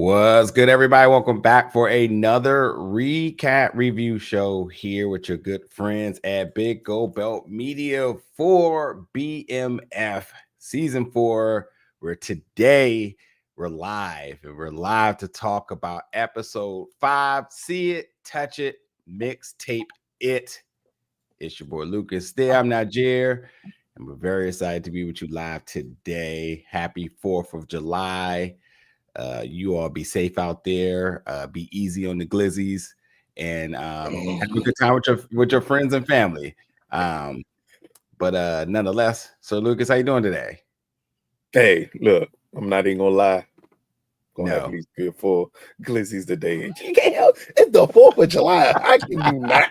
What's good, everybody? Welcome back for another recap review show here with your good friends at Big Gold Belt Media for BMF Season 4, where today we're live. And we're live to talk about Episode 5, See It, Touch It, Mixtape It. It's your boy Lucas there. I'm Niger, and we're very excited to be with you live today. Happy 4th of July. You all be safe out there. Be easy on the glizzies, and have a good time with your friends and family. But nonetheless, so Lucas, how you doing today? Hey, look, I'm not even gonna lie. No. Have these good 4 glizzies today. You can't help. It's the 4th of July. How can you not?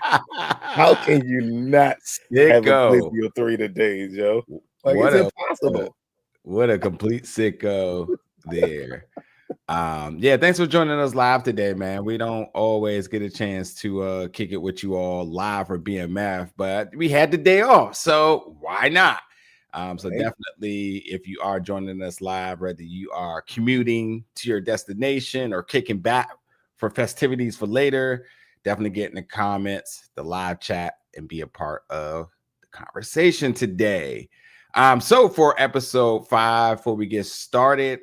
How can you not have a glizzy or 3 today, Joe? Like, it's impossible. What a complete sicko there. Yeah, thanks for joining us live today, man. We don't always get a chance to kick it with you all live for BMF, but we had the day off, so why not? So definitely, if you are joining us live, whether you are commuting to your destination or kicking back for festivities for later, definitely get in the comments, the live chat, and be a part of the conversation today. So for episode 5, before we get started,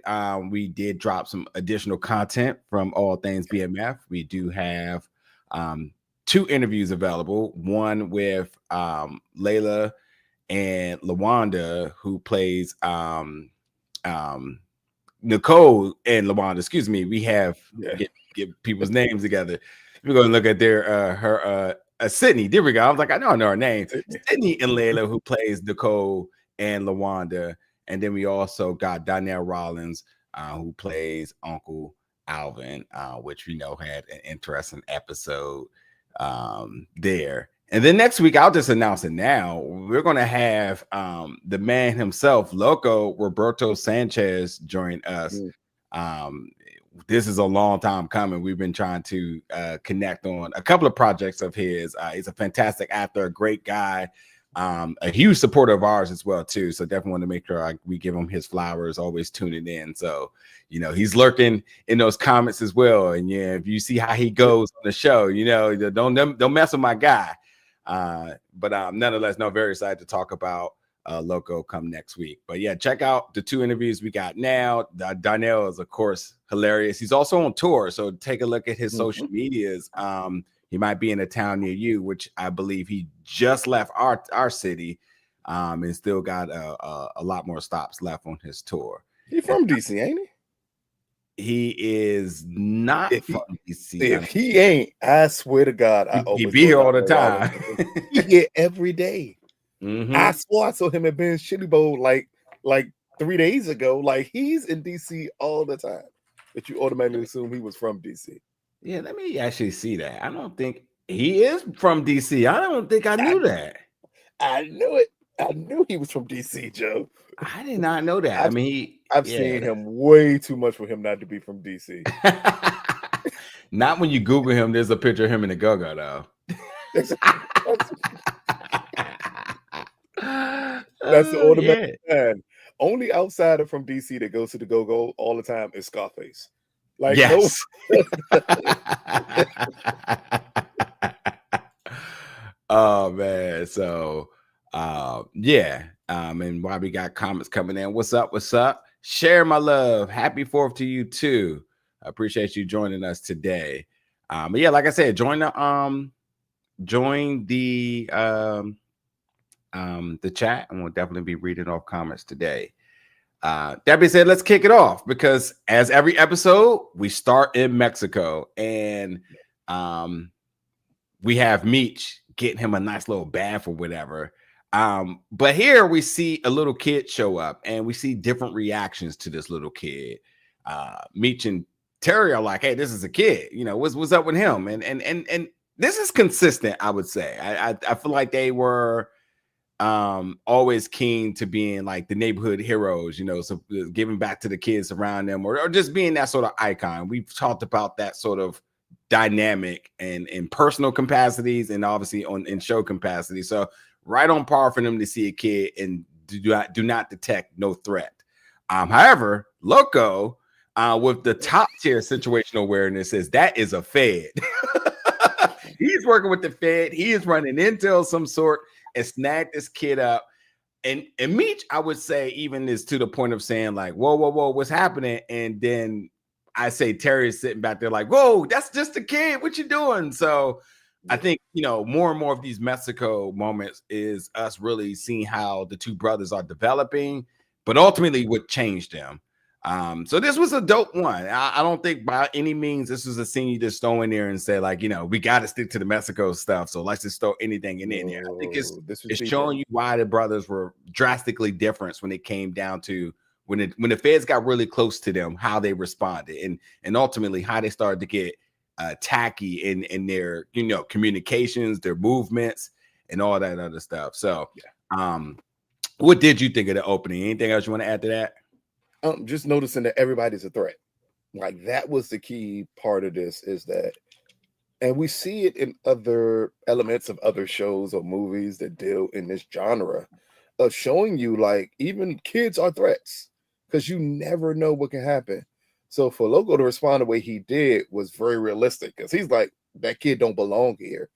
we did drop some additional content from All Things BMF. We do have 2 interviews available, one with Layla and LaWanda, who plays Nicole and LaWanda. Excuse me. We have get people's names together. We're gonna look at their her Sydney. There we go. I was like, I know her name. Sydney and Layla, who plays Nicole and LaWanda. And then we also got Donnell Rollins, who plays Uncle Alvin, which we know had an interesting episode there. And then next week, I'll just announce it now. We're going to have the man himself, Loco Roberto Sanchez, join us. This is a long time coming. We've been trying to connect on a couple of projects of his. He's a fantastic actor, a great guy, a huge supporter of ours as well, too. So definitely want to make sure we give him his flowers, always tuning in. So, you know, he's lurking in those comments as well. And yeah, if you see how he goes on the show, you know, don't mess with my guy. But nonetheless, very excited to talk about Loco come next week. But yeah, check out the 2 interviews we got now. Donnell is, of course, hilarious. He's also on tour, so take a look at his social medias. He might be in a town near you, which I believe he just left our city, and still got a lot more stops left on his tour. He's from DC, ain't he? He is not from DC. If he ain't, I swear to God, he be here all the time. He here every day. I swore I saw him at Ben's Chili Bowl like 3 days ago. Like, he's in DC all the time. But you automatically assume he was from DC. Yeah, let me actually see that. I don't think he is from DC. I don't think I knew that. I knew it. I knew he was from DC, Joe. I did not know that. I've seen him way too much for him not to be from DC. Not when you Google him, there's a picture of him in the go-go, though. That's the automatic man. Only outsider from DC that goes to the go-go all the time is Scarface. Like, yes. Oh man. So and while we got comments coming in, what's up? Share my love. Happy 4th to you too. I appreciate you joining us today. But yeah, like I said, join the chat, and we'll definitely be reading off comments today. That being said, let's kick it off, because as every episode, we start in Mexico, and we have Meech getting him a nice little bath or whatever. But here we see a little kid show up, and we see different reactions to this little kid. Meech and Terry are like, "Hey, this is a kid. You know, what's up with him?" And this is consistent, I would say. I feel like they were always keen to being like the neighborhood heroes, you know, so giving back to the kids around them, or just being that sort of icon. We've talked about that sort of dynamic and in personal capacities, and obviously in show capacity. So right on par for them to see a kid and do not detect no threat. However, Loco with the top tier situational awareness is that is a Fed. He's working with the Fed. He is running intel of some sort and snagged this kid up. And Meech, I would say, even is to the point of saying like, whoa, what's happening? And then I say Terry is sitting back there like, whoa, that's just a kid. What you doing? So I think, more and more of these Mexico moments is us really seeing how the two brothers are developing, but ultimately what changed them. So this was a dope one. I don't think by any means this was a scene you just throw in there and say like, we got to stick to the Mexico stuff. So let's just throw anything in there. I think it's showing you why the brothers were drastically different when it came down to when the feds got really close to them, how they responded and ultimately how they started to get tacky in their communications, their movements, and all that other stuff. So, what did you think of the opening? Anything else you want to add to that? Just noticing that everybody's a threat. Like that was the key part of this is that, and we see it in other elements of other shows or movies that deal in this genre of showing you like even kids are threats because you never know what can happen. So for Loco to respond the way he did was very realistic because he's like, that kid don't belong here.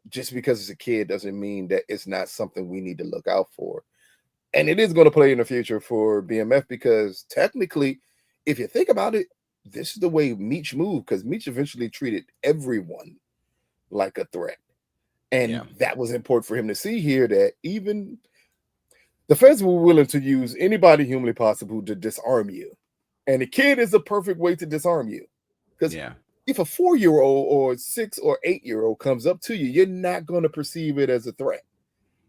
Just because it's a kid doesn't mean that it's not something we need to look out for. And it is going to play in the future for BMF because technically, if you think about it, this is the way Meech moved because Meech eventually treated everyone like a threat. And that was important for him to see here that even the feds were willing to use anybody humanly possible to disarm you. And a kid is a perfect way to disarm you. Because if a 4-year-old or 6 or 8-year-old comes up to you, you're not going to perceive it as a threat.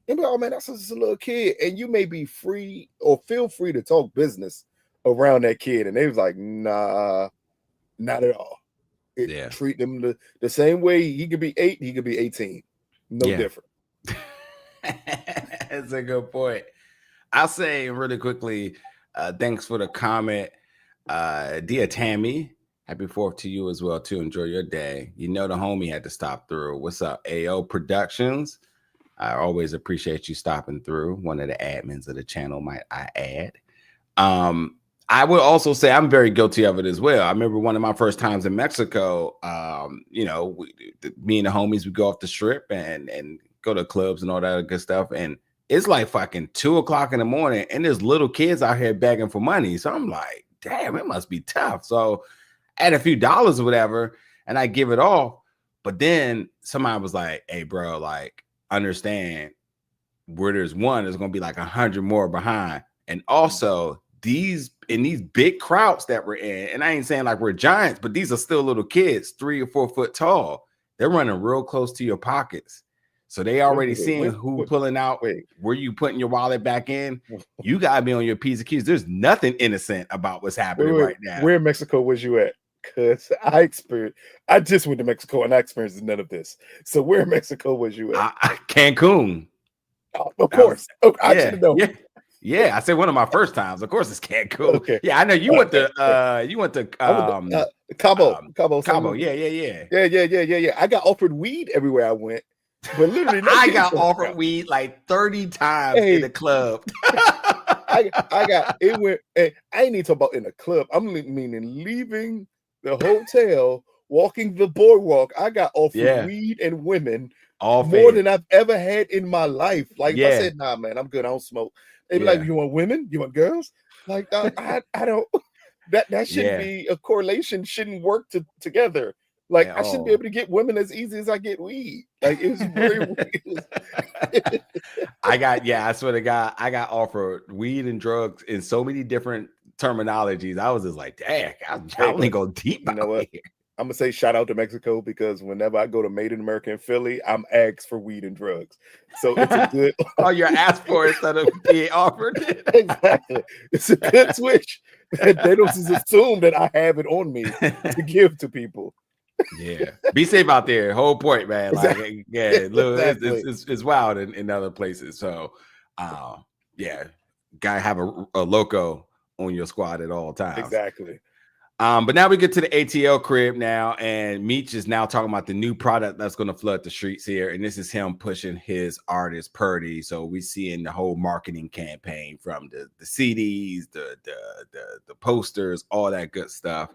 And be like, oh man, that's just a little kid. And you may be free or feel free to talk business around that kid. And they was like, nah, not at all. Treat them the same way. He could be 8, he could be 18. No different. That's a good point. I'll say really quickly, thanks for the comment. Dear Tammy, happy 4th to you as well, too. Enjoy your day. The homie had to stop through. What's up, AO Productions? I always appreciate you stopping through. One of the admins of the channel, might I add. I would also say I'm very guilty of it as well. I remember one of my first times in Mexico, me and the homies would go off the strip and go to clubs and all that good stuff. And it's like fucking 2 o'clock in the morning and there's little kids out here begging for money. So I'm like, damn, it must be tough. So I had a few dollars or whatever and I give it off. But then somebody was like, hey, bro, like, understand where there's one, there's going to be like 100 more behind. And also these big crowds that we're in, and I ain't saying like we're giants, but these are still little kids, 3 or 4 foot tall. They're running real close to your pockets. So they already seeing who pulling out, where you putting your wallet back in. You got to be on your P's and Q's. There's nothing innocent about what's happening right now. Where in Mexico was you at? Because I just went to Mexico and I experienced none of this. So where in Mexico was you at? Cancun. Oh, of course. I should have known. Yeah, I said one of my first times. Of course, it's Cancun. Okay. Yeah, I know you went to Cabo. Cabo. Yeah. I got offered weed everywhere I went. But literally, I got offered weed like 30 times in the club. I got it went. And I ain't even talking about in the club. I'm meaning leaving the hotel, walking the boardwalk. I got offered weed and women more than I've ever had in my life. Like if I said, nah, man, I'm good. I don't smoke. They'd be like, you want women? You want girls? Like I don't. That shouldn't be a correlation. Shouldn't work together. Like I shouldn't be able to get women as easy as I get weed. Like it's very weird. I swear to God, I got offered weed and drugs in so many different terminologies. I was just like, dang, I only go deep. You know what? Here. I'm gonna say shout out to Mexico because whenever I go to Made in America in Philly, I'm asked for weed and drugs. So it's a good you're asked for it instead of being offered. Exactly. It's a good switch. They don't just assume that I have it on me to give to people. Yeah, be safe out there. Whole point, man. Like, it's wild in other places. So, gotta have a loco on your squad at all times. Exactly. But now we get to the ATL crib now, and Meech is now talking about the new product that's going to flood the streets here, and this is him pushing his artist Purdy. So we seeing the whole marketing campaign from the CDs, the posters, all that good stuff.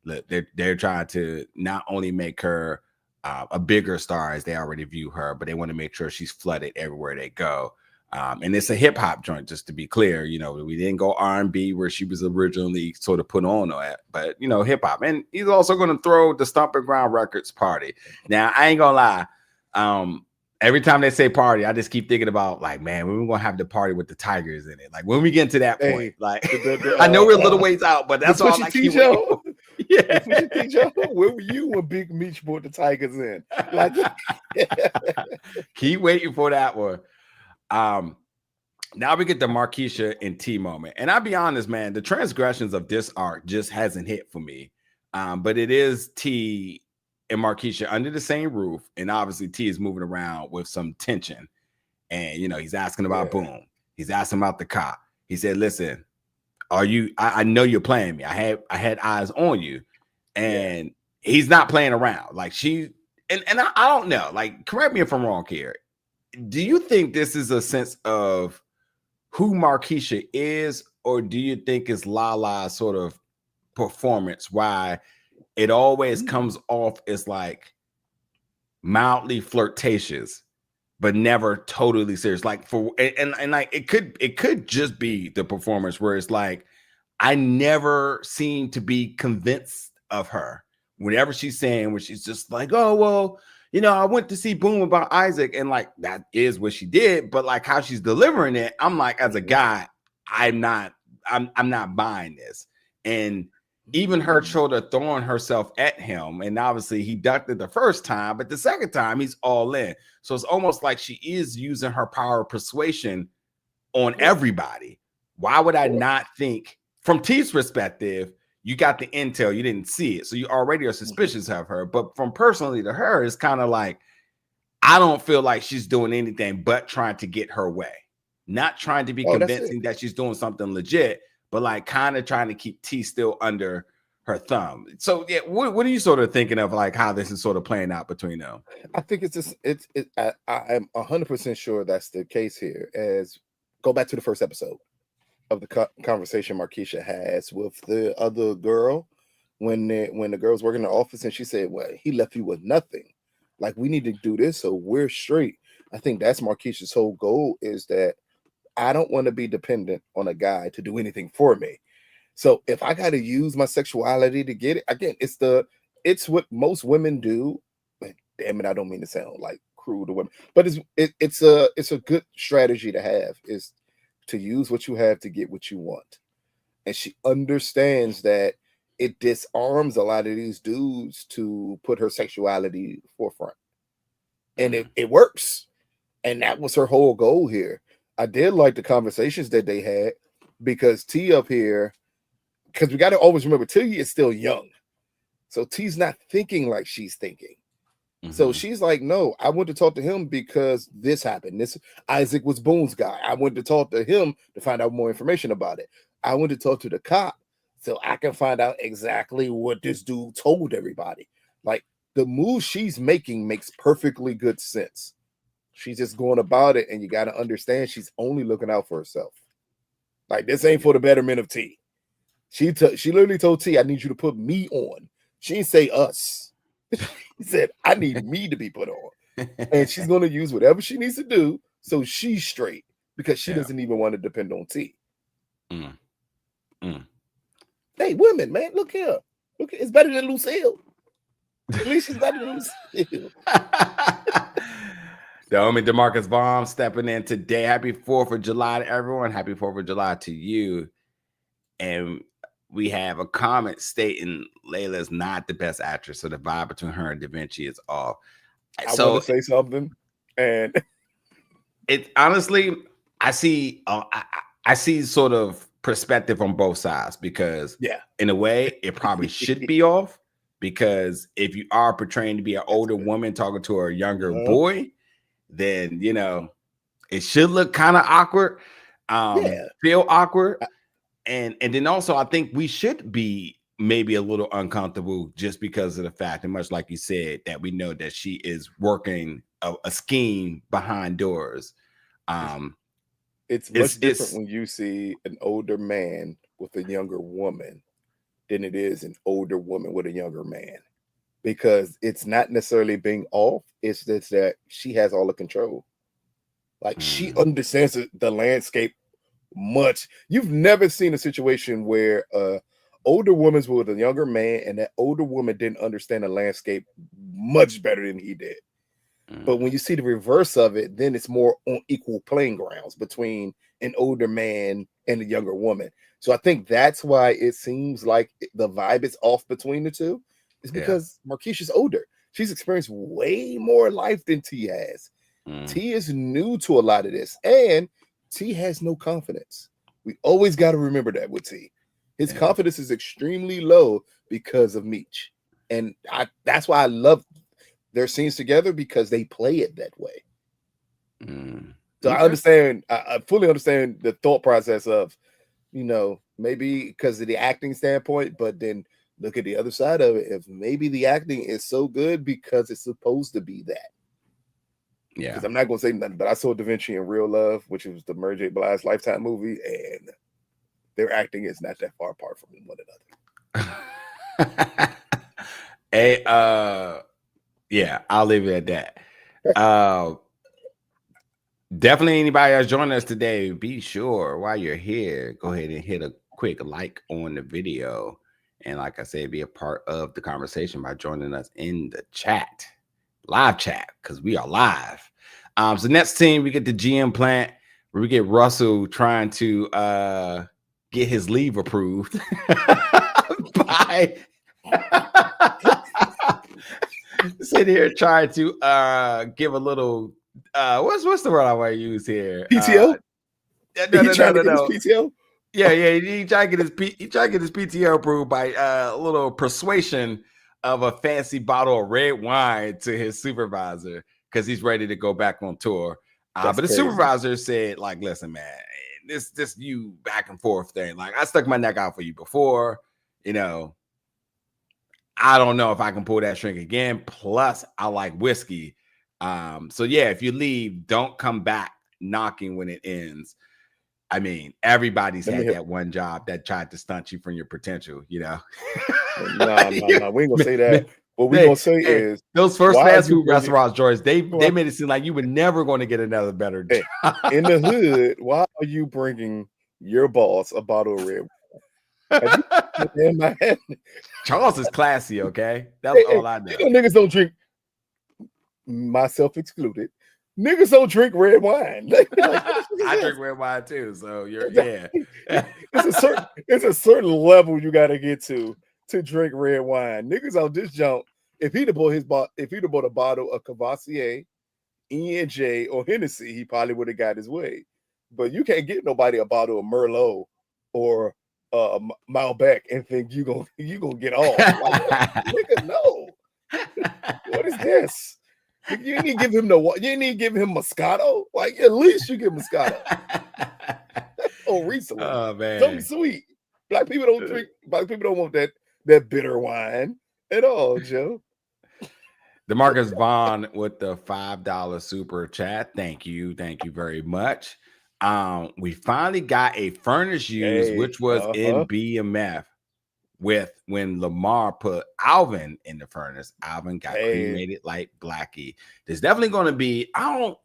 Look, they're trying to not only make her a bigger star as they already view her, but they want to make sure she's flooded everywhere they go. And it's a hip hop joint, just to be clear. You know, we didn't go R&B where she was originally sort of put on at, but you know, hip hop. And he's also going to throw the Stomping Ground Records party. Now, I ain't gonna lie. Every time they say party, I just keep thinking about like, man, when we're gonna have the party with the Tigers in it. Like when we get to that point, like I know we're a little ways out, but that's all I keep waiting. Yeah, where were you when Big Meech brought the Tigers in? Like, keep waiting for that one. Now we get the Marquisha and T moment, and I'll be honest, man, the transgressions of this arc just hasn't hit for me. But it is T and Marquisha under the same roof, and obviously T is moving around with some tension, and you know he's asking about Boom, he's asking about the cop. He said, "Listen, are you? I know you're playing me. I had eyes on you, and he's not playing around. Like she and I don't know. Like, correct me if I'm wrong here. Do you think this is a sense of who Marquisha is, or do you think it's Lala's sort of performance why it always comes off as like mildly flirtatious, but never totally serious? Like and like it could just be the performance where it's like I never seem to be convinced of her. Whenever she's saying where she's just like, oh well, you know, I went to see Boom about Isaac, and like that is what she did, but like how she's delivering it, I'm like, as a guy, I'm not buying this. And even her sort of throwing herself at him, and obviously he ducked it the first time, but the second time he's all in. So it's almost like she is using her power of persuasion on everybody. Why would I not think, from T's perspective, you got the intel, you didn't see it, so you already are suspicious of her. But from personally to her, it's kind of like, I don't feel like she's doing anything but trying to get her way. Not trying to be convincing that she's doing something legit, but like kind of trying to keep T still under her thumb. So yeah, what are you sort of thinking of, like how this is sort of playing out between them? I think it's just I'm 100% sure that's the case here. As go back to the first episode of the conversation Marquisha has with the other girl when the girl's working in the office, and she said, well, he left you with nothing. Like, we need to do this so we're straight. I think that's Marquisha's whole goal, is that I don't want to be dependent on a guy to do anything for me. So if I got to use my sexuality to get it, again, it's what most women do. Damn it, I don't mean to sound like cruel to women, but it's a good strategy to have, is to use what you have to get what you want. And she understands that it disarms a lot of these dudes to put her sexuality forefront. And it works. And that was her whole goal here. I did like the conversations that they had, because T up here, because we got to always remember T is still young. So T's not thinking like she's thinking. So she's like, no, I went to talk to him because this happened. This Isaac was Boone's guy. I went to talk to him to find out more information about it. I went to talk to the cop so I can find out exactly what this dude told everybody. Like, the move she's making makes perfectly good sense. She's just going about it, and you got to understand she's only looking out for herself. Like, this ain't for the betterment of T. She literally told T, I need you to put me on. She didn't say us. He said, I need me to be put on. And she's going to use whatever she needs to do so she's straight, because she doesn't even want to depend on T. Hey, women, man, look here. Look, it's better than Lucille. At least she's better than Lucille. The homie DeMarcus Baum stepping in today. Happy 4th of July to everyone. Happy 4th of July to you. And we have a comment stating Layla is not the best actress, so the vibe between her and Da Vinci is off. I want to say something, and it honestly, I see sort of perspective on both sides, because in a way it probably should be off, because if you are portraying to be an older woman talking to a younger boy, then you know it should look kind of awkward, feel awkward. And then also, I think we should be maybe a little uncomfortable just because of the fact, and much like you said, that we know that she is working a scheme behind doors. It's much different when you see an older man with a younger woman than it is an older woman with a younger man, because it's not necessarily being off. It's just that she has all the control. Like she understands the landscape much. You've never seen a situation where older woman's with a younger man and that older woman didn't understand the landscape much better than he did. But when you see the reverse of it, then it's more on equal playing grounds between an older man and a younger woman. So I think that's why it seems like the vibe is off between the two. It's because Marquisha's older. She's experienced way more life than T has. T is new to a lot of this, and T has no confidence. We always got to remember that with T. His confidence is extremely low because of Meech. And that's why I love their scenes together, because they play it that way. So I understand, I fully understand the thought process of, maybe because of the acting standpoint, but then look at the other side of it. If maybe the acting is so good because it's supposed to be that. Yeah. Because I'm not going to say nothing, but I saw Da Vinci in Real Love, which was the Mary J. Blige Lifetime movie, and their acting is not that far apart from one another. Yeah, I'll leave it at that. Definitely anybody else joining us today, be sure while you're here, go ahead and hit a quick like on the video. And like I said, be a part of the conversation by joining us in the chat, live chat, because we are live. So next team, we get the GM plant, where we get Russell trying to get his leave approved by sit here trying to give a little what's the word I want to use here? PTO? No. PTO? Yeah, he trying to get his PTO approved by a little persuasion of a fancy bottle of red wine to his supervisor, because he's ready to go back on tour. But the supervisor said, like, listen, man, this you back and forth thing. Like, I stuck my neck out for you before, I don't know if I can pull that string again. Plus, I like whiskey. So yeah, if you leave, don't come back knocking when it ends. I mean, everybody's had that one job that tried to stunt you from your potential, No, we ain't gonna say that. What we're gonna say is those first fast food restaurants, George, they made it seem like you were never going to get another better job. In the hood. Why are you bringing your boss a bottle of red wine? Charles is classy, okay? That's all I know. Niggas don't drink, myself excluded. Niggas don't drink red wine. I drink red wine too, so it's a certain level you got to get to drink red wine. Niggas on this jump. If he'd have bought a bottle of Cavassier, E&J, or Hennessy, he probably would have got his way. But you can't get nobody a bottle of Merlot or Malbec and think you gonna get off. Nigga, no. What is this? You didn't even give him Moscato. Like, at least you give Moscato. Recently. Oh man, something sweet. Black people don't drink. Black people don't want that bitter wine at all, Joe. DeMarcus Vaughn with the $5 super chat. Thank you very much. We finally got a furnace used, which was in BMF when Lamar put Alvin in the furnace. Alvin got cremated like Blackie. There's definitely going to be, we'll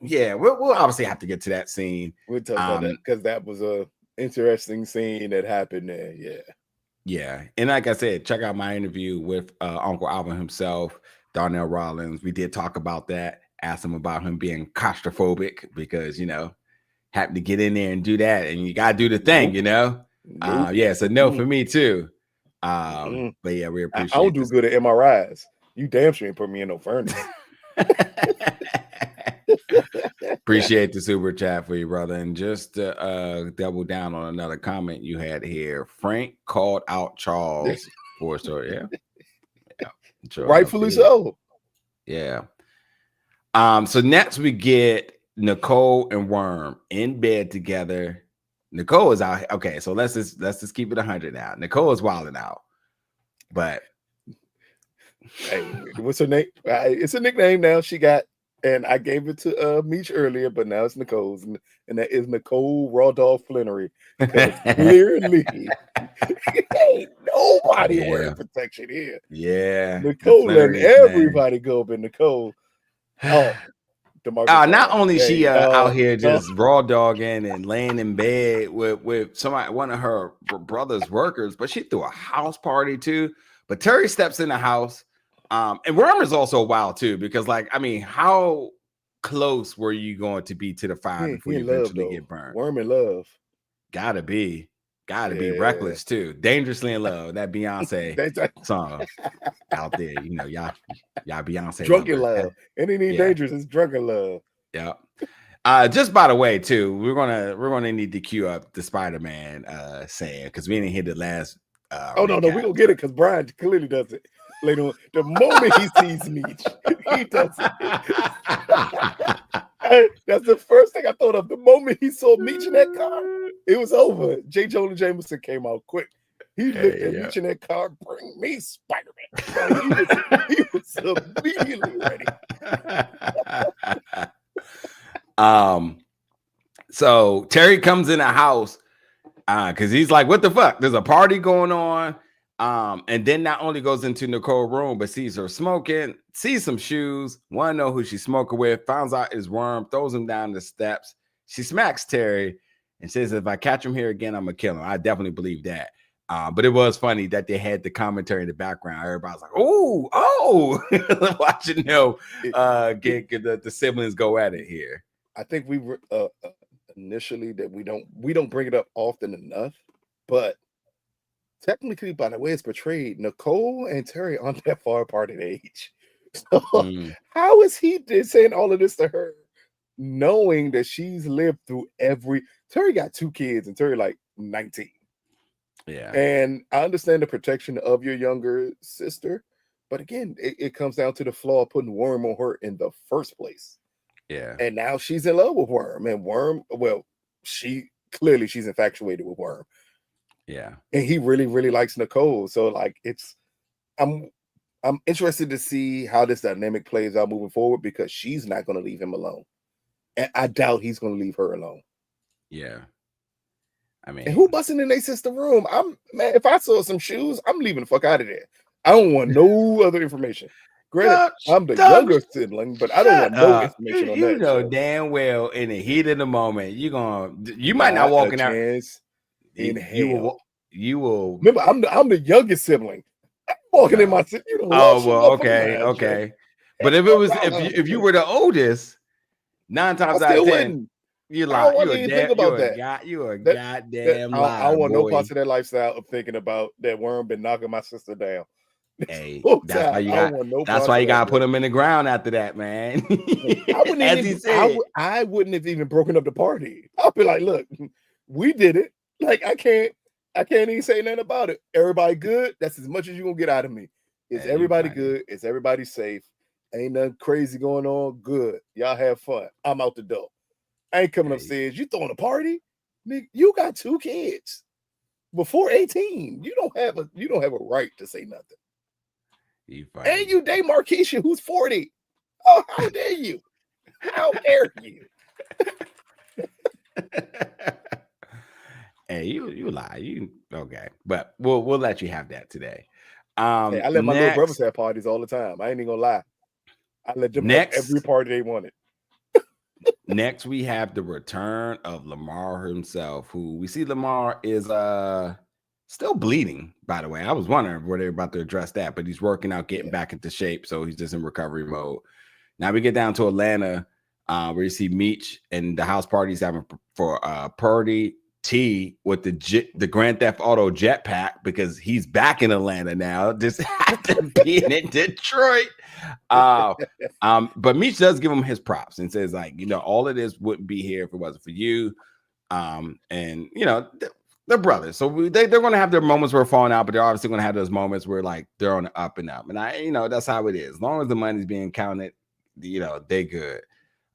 obviously have to get to that scene. We'll talk about that, because that was a interesting scene that happened there. Yeah. And like I said, check out my interview with Uncle Alvin himself, Darnell Rollins. We did talk about that, asked him about him being claustrophobic, because, having to get in there and do that, and you got to do the thing, so no for me too. But yeah, we appreciate I don't do good at MRIs. You damn sure ain't put me in no furnace. Appreciate the super chat for you, brother. And just to double down on another comment you had here, Frank called out Charles for a story. Rightfully so. Yeah. So next we get Nicole and Worm in bed together. Nicole is out. Okay, so let's just keep it 100 now. Nicole is wilding out. But hey, what's her name? It's a nickname now. She got, and I gave it to Meech earlier, but now it's Nicole's, and that is Nicole Raw Dog Flennory. Because clearly, ain't nobody wearing protection here. Yeah, Nicole letting everybody go, but Nicole. Oh, not only she out here just raw dogging and laying in bed with somebody, one of her brother's workers, but she threw a house party too. But Terry steps in the house, and Worm is also wild too, because like, I mean, how close were you going to be to the fire before you eventually get burned? Worm in love, gotta be reckless too, dangerously in love. That Beyonce song out there, you know, y'all Beyonce drunken love. Anything dangerous is drunken love. Yeah. Just by the way, too, we're gonna need to queue up the Spider-Man saying, because we didn't hit the last. No, we're gonna get it because Brian clearly does it later on. The moment he sees Meech, he does it. That's the first thing I thought of. The moment he saw Meech in that car, it was over. J. Jonah Jameson came out quick. He looked at Meech in that car, bring me Spider-Man. He was immediately ready. So Terry comes in the house because he's like, what the fuck? There's a party going on. And then not only goes into Nicole's room, but sees her smoking, sees some shoes, want to know who she's smoking with, finds out it's Worm, throws him down the steps. She smacks Terry and says, if I catch him here again, I'm gonna kill him. I definitely believe that. But it was funny that they had the commentary in the background. Everybody's like, oh, watching get the siblings go at it here. I think we were initially that we don't bring it up often enough, but technically, by the way it's portrayed, Nicole and Terry aren't that far apart in age. So how is he saying all of this to her, knowing that she's lived through Terry got 2 kids and Terry like 19. Yeah. And I understand the protection of your younger sister, but again, it comes down to the flaw of putting Worm on her in the first place. Yeah. And now she's in love with Worm. And Worm, well, she's infatuated with Worm. Yeah. And he really, really likes Nicole. So like I'm interested to see how this dynamic plays out moving forward, because she's not going to leave him alone. And I doubt he's going to leave her alone. Yeah. I mean, and who busting in their sister room? Man, if I saw some shoes, I'm leaving the fuck out of there. I don't want no other information. Granted, I'm the younger sibling, but I don't want no information on that. You know damn well in the heat of the moment, you might not walking out. In hell. You will remember. I'm the youngest sibling. I'm walking in my city. Okay. But if it was if you were the oldest, 9 times out of 10. You lie. You a goddamn lie. I don't want no parts of that lifestyle of thinking about that Worm been knocking my sister down. Hey, that's why you gotta put him in the ground after that, man. I wouldn't have even broken up the party. I'll be like, look, we did it. Like I can't even say nothing about it. Everybody good. That's as much as you're gonna get out of me. Is everybody good? Is everybody safe? Ain't nothing crazy going on. Good. Y'all have fun. I'm out the door. I ain't coming upstairs. You throwing a party? Nigga, you got 2 kids before 18. You don't have a right to say nothing. And you date Marquisha, who's 40. Oh, how dare you? How dare you? Hey, you lie. Okay, but we'll let you have that today. Hey, I let my little brothers have parties all the time. I ain't even gonna lie. I let them have every party they wanted. Next, we have the return of Lamar himself, who we see Lamar is still bleeding, by the way. I was wondering where they're about to address that, but he's working out, getting back into shape, so he's just in recovery mode. Now we get down to Atlanta, where you see Meech and the house parties having for Purdy T with the Grand Theft Auto jetpack, because he's back in Atlanta now, just after being in Detroit. But Meech does give him his props and says, like, all of this wouldn't be here if it wasn't for you. And they're brothers, so they're going to have their moments where falling out, but they're obviously going to have those moments where like they're on the up and up. And that's how it is. As long as the money's being counted, they good.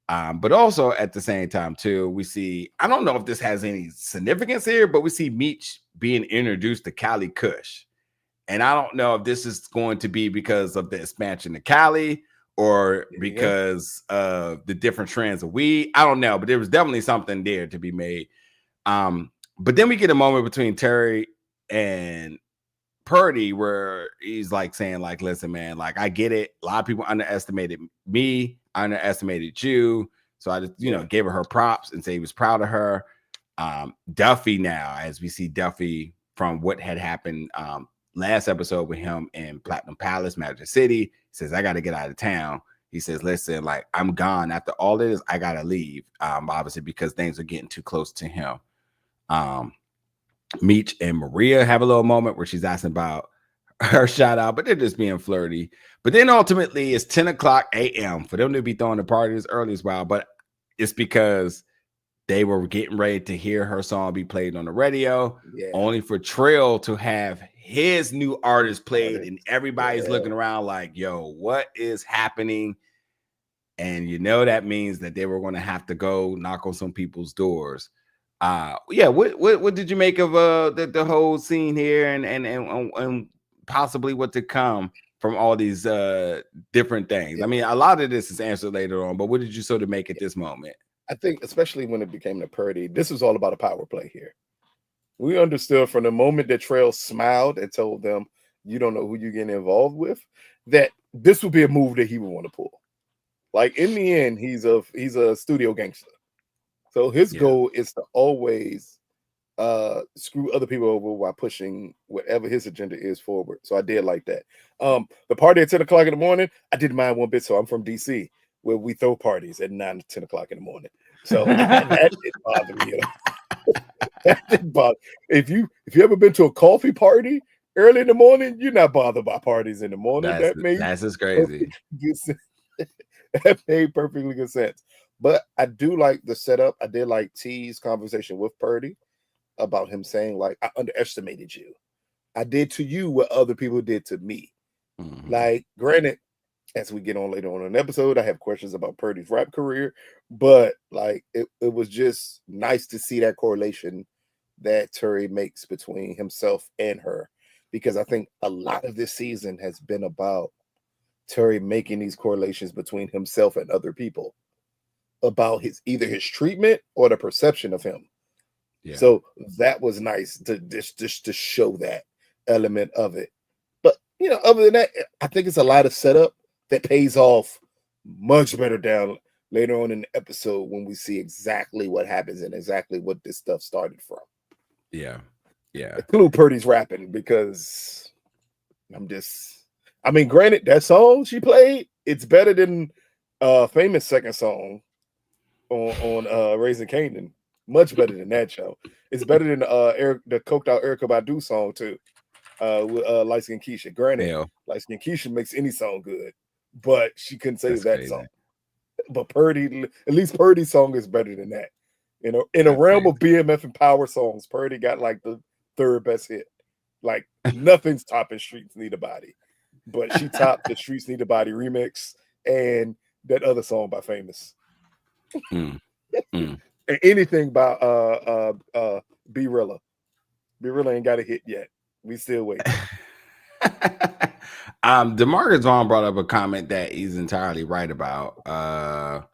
But also at the same time too, we see, I don't know if this has any significance here, but we see Meech being introduced to Cali Kush. And I don't know if this is going to be because of the expansion to Cali or because of the different trends of weed. I don't know, but there was definitely something there to be made. But then we get a moment between Terry and Purdy where he's like saying, like, listen, man, like, I get it. A lot of people underestimated me. I underestimated you. So I just, gave her props and say he was proud of her. Duffy now, as we see Duffy from what had happened last episode with him in Platinum Palace, Magic City, says, I got to get out of town. He says, listen, like, I'm gone. After all this, I got to leave. Obviously, because things are getting too close to him. Meech and Maria have a little moment where she's asking about her shout out, but they're just being flirty. But then ultimately it's 10 o'clock a.m. for them to be throwing the party as early as well. But it's because they were getting ready to hear her song be played on the radio, only for Trill to have his new artist played, and everybody's looking around like, yo, what is happening? And that means that they were going to have to go knock on some people's doors. What did you make of the whole scene here and possibly what to come from all these different things? I mean, a lot of this is answered later on, but what did you sort of make at this moment? I think especially when it became the Purdy, this was all about a power play here. We understood from the moment that Trail smiled and told them, you don't know who you're getting involved with, that this would be a move that he would want to pull. Like, in the end, he's a studio gangster. So his goal is to always screw other people over while pushing whatever his agenda is forward. So I did like that. The party at 10 o'clock in the morning, I didn't mind one bit. So I'm from DC, where we throw parties at 9 to 10 o'clock in the morning. So that didn't bother me. That didn't bother. If you ever been to a coffee party early in the morning, you're not bothered by parties in the morning. That's just crazy. That made perfectly good sense. But I do like the setup. I did like T's conversation with Purdy about him saying, like, I underestimated you. I did to you what other people did to me. Mm-hmm. Like, granted, as we get on later on in an episode, I have questions about Purdy's rap career, but like it was just nice to see that correlation that Terry makes between himself and her, because I think a lot of this season has been about Terry making these correlations between himself and other people about either his treatment or the perception of him. Yeah. So that was nice to just to show that element of it. But other than that, I think it's a lot of setup that pays off much better down later on in the episode when we see exactly what happens and exactly what this stuff started from. Yeah. Include Purdy's rapping, because granted, that song she played, it's better than Famous second song on Raising Canaan. Much better than that show. It's better than the coked out Erykah Badu song too. With Light Skin Keisha. Granted, Light Skin Keisha makes any song good, but she couldn't say that song. But Purdy, at least Purdy's song is better than that. In a realm of BMF and power songs, Purdy got like the third best hit. Like, nothing's topping Streets Need a Body, but she topped the Streets Need a Body remix and that other song by Famous. And anything by B-Rilla. B-Rilla ain't got a hit yet. We still wait. DeMarcus Vaughn brought up a comment that he's entirely right about.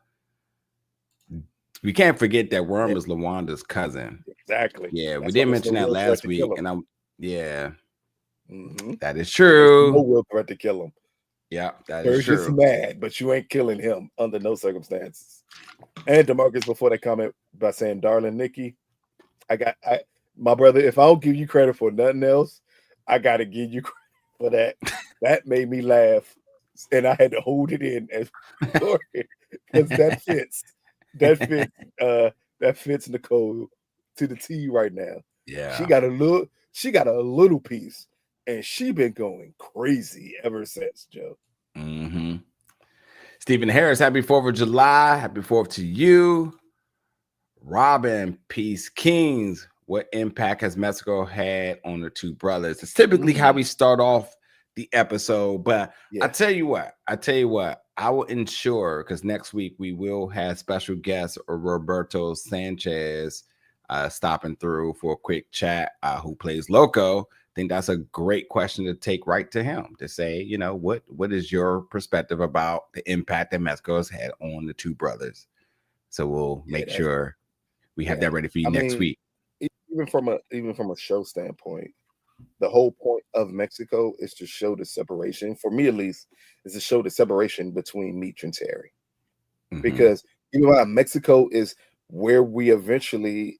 We can't forget that Worm is LaWanda's cousin. Exactly. Yeah, we didn't mention that last week, and that is true. No real threat to kill him. Yeah, that is true. Just mad, but you ain't killing him under no circumstances. And DeMarcus, before that comment by saying, "Darling Nikki," my brother, if I don't give you credit for nothing else, I gotta give you credit for that. That made me laugh, and I had to hold it in as because that fits. That fits Nicole to the T right now. Yeah, she got a little piece, and she been going crazy ever since, Joe. Mm-hmm. Stephen Harris, happy 4th of July. Happy 4th to you. Robin, Peace Kings. What impact has Mexico had on the two brothers? It's typically how we start off the episode, but I tell you what, I will ensure, because next week we will have special guest Roberto Sanchez stopping through for a quick chat, who plays Loco, I think that's a great question to take right to him to say, you know, what is your perspective about the impact that Mexico has had on the two brothers? So we'll make sure we have that ready for you next week. Even from a show standpoint, the whole point of Mexico is to show the separation. For me, at least, is to show the separation between Meech and Terry, because even while Mexico is where we eventually,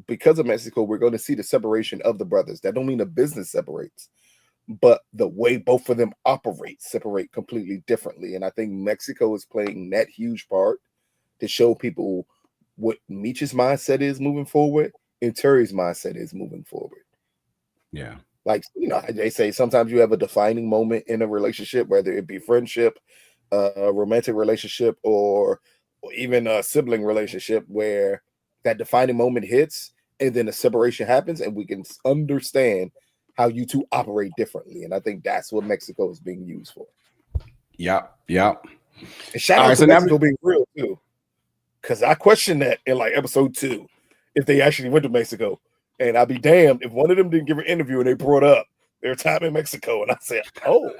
because of Mexico, we're going to see the separation of the brothers. That don't mean the business separates, but the way both of them separate completely differently. And I think Mexico is playing that huge part to show people what Meech's mindset is moving forward and Terry's mindset is moving forward. Yeah. Like, you know, they say sometimes you have a defining moment in a relationship, whether it be friendship, a romantic relationship, or even a sibling relationship, where that defining moment hits and then a separation happens and we can understand how you two operate differently. And I think that's what Mexico is being used for. Yep. And shout out to Mexico being real too. Because I questioned that in like episode 2, if they actually went to Mexico. And I'd be damned if one of them didn't give an interview and they brought up their time in Mexico. And I said, oh.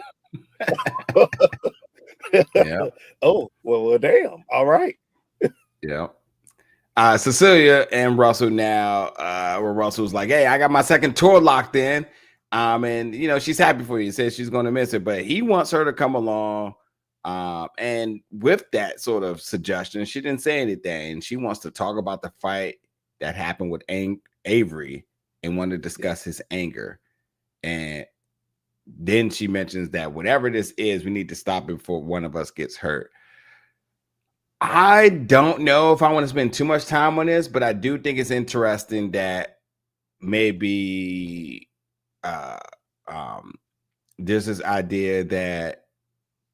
Yeah. Oh, well, damn. All right. Yeah. Cecilia and Russell now, where Russell's like, hey, I got my second tour locked in. And you know, she's happy for you. Says she's going to miss it, but he wants her to come along. And with that sort of suggestion, she didn't say anything. She wants to talk about the fight that happened with Avery and want to discuss his anger. And then she mentions that whatever this is, we need to stop it before one of us gets hurt. I don't know if I want to spend too much time on this, but I do think it's interesting that maybe there's this idea that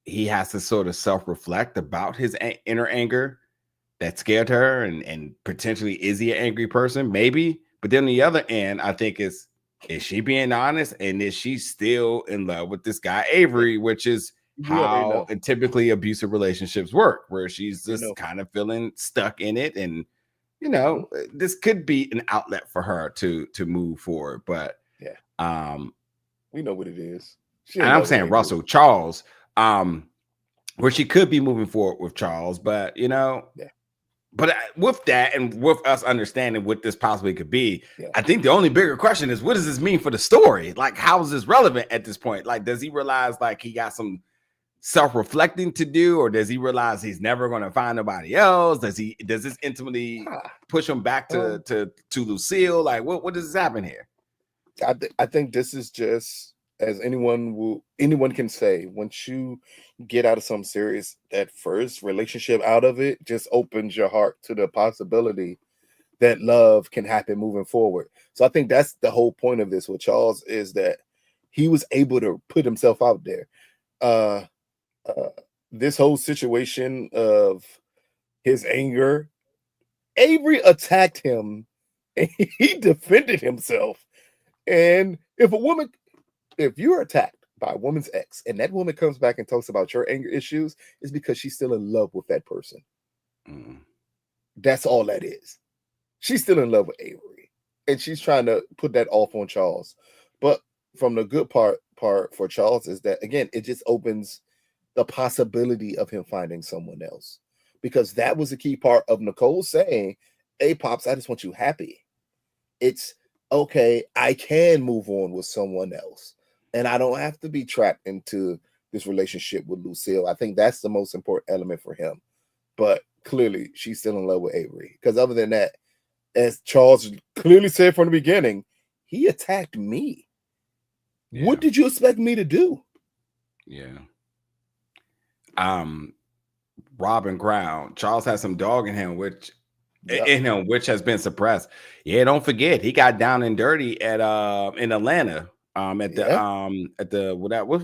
he has to sort of self-reflect about his inner anger that scared her, and potentially is he an angry person? Maybe. But then on the other end, I think is she being honest, and is she still in love with this guy Avery, which is how typically abusive relationships work, where she's just kind of feeling stuck in it, and you know, this could be an outlet for her to move forward. But we know what it is. And I'm saying Russell, Charles, where she could be moving forward with Charles, but you know, but with that, and with us understanding what this possibly could be, I think the only bigger question is, what does this mean for the story? Like, how is this relevant at this point? Like, does he realize like he got some self-reflecting to do, or does he realize he's never going to find nobody else? Does this intimately push him back to Lucille? Like, what does this happen here? I think this is just, as anyone can say, once you get out of something serious, that first relationship out of it just opens your heart to the possibility that love can happen moving forward. So I think that's the whole point of this with Charles, is that he was able to put himself out there. This whole situation of his anger, Avery attacked him and he defended himself. And if you're attacked by a woman's ex and that woman comes back and talks about your anger issues, it's because she's still in love with that person. That's all that is. She's still in love with Avery, and she's trying to put that off on Charles. But from the good part for Charles is that, again, it just opens the possibility of him finding someone else, because that was a key part of Nicole saying, hey, Pops, I just want you happy. It's okay, I can move on with someone else, and I don't have to be trapped into this relationship with Lucille. I think that's the most important element for him. But clearly, she's still in love with Avery, because other than that, as Charles clearly said from the beginning, he attacked me. Yeah. What did you expect me to do? Yeah. Robin Ground. Charles has some dog in him, which has been suppressed. Yeah, don't forget, he got down and dirty at in Atlanta. What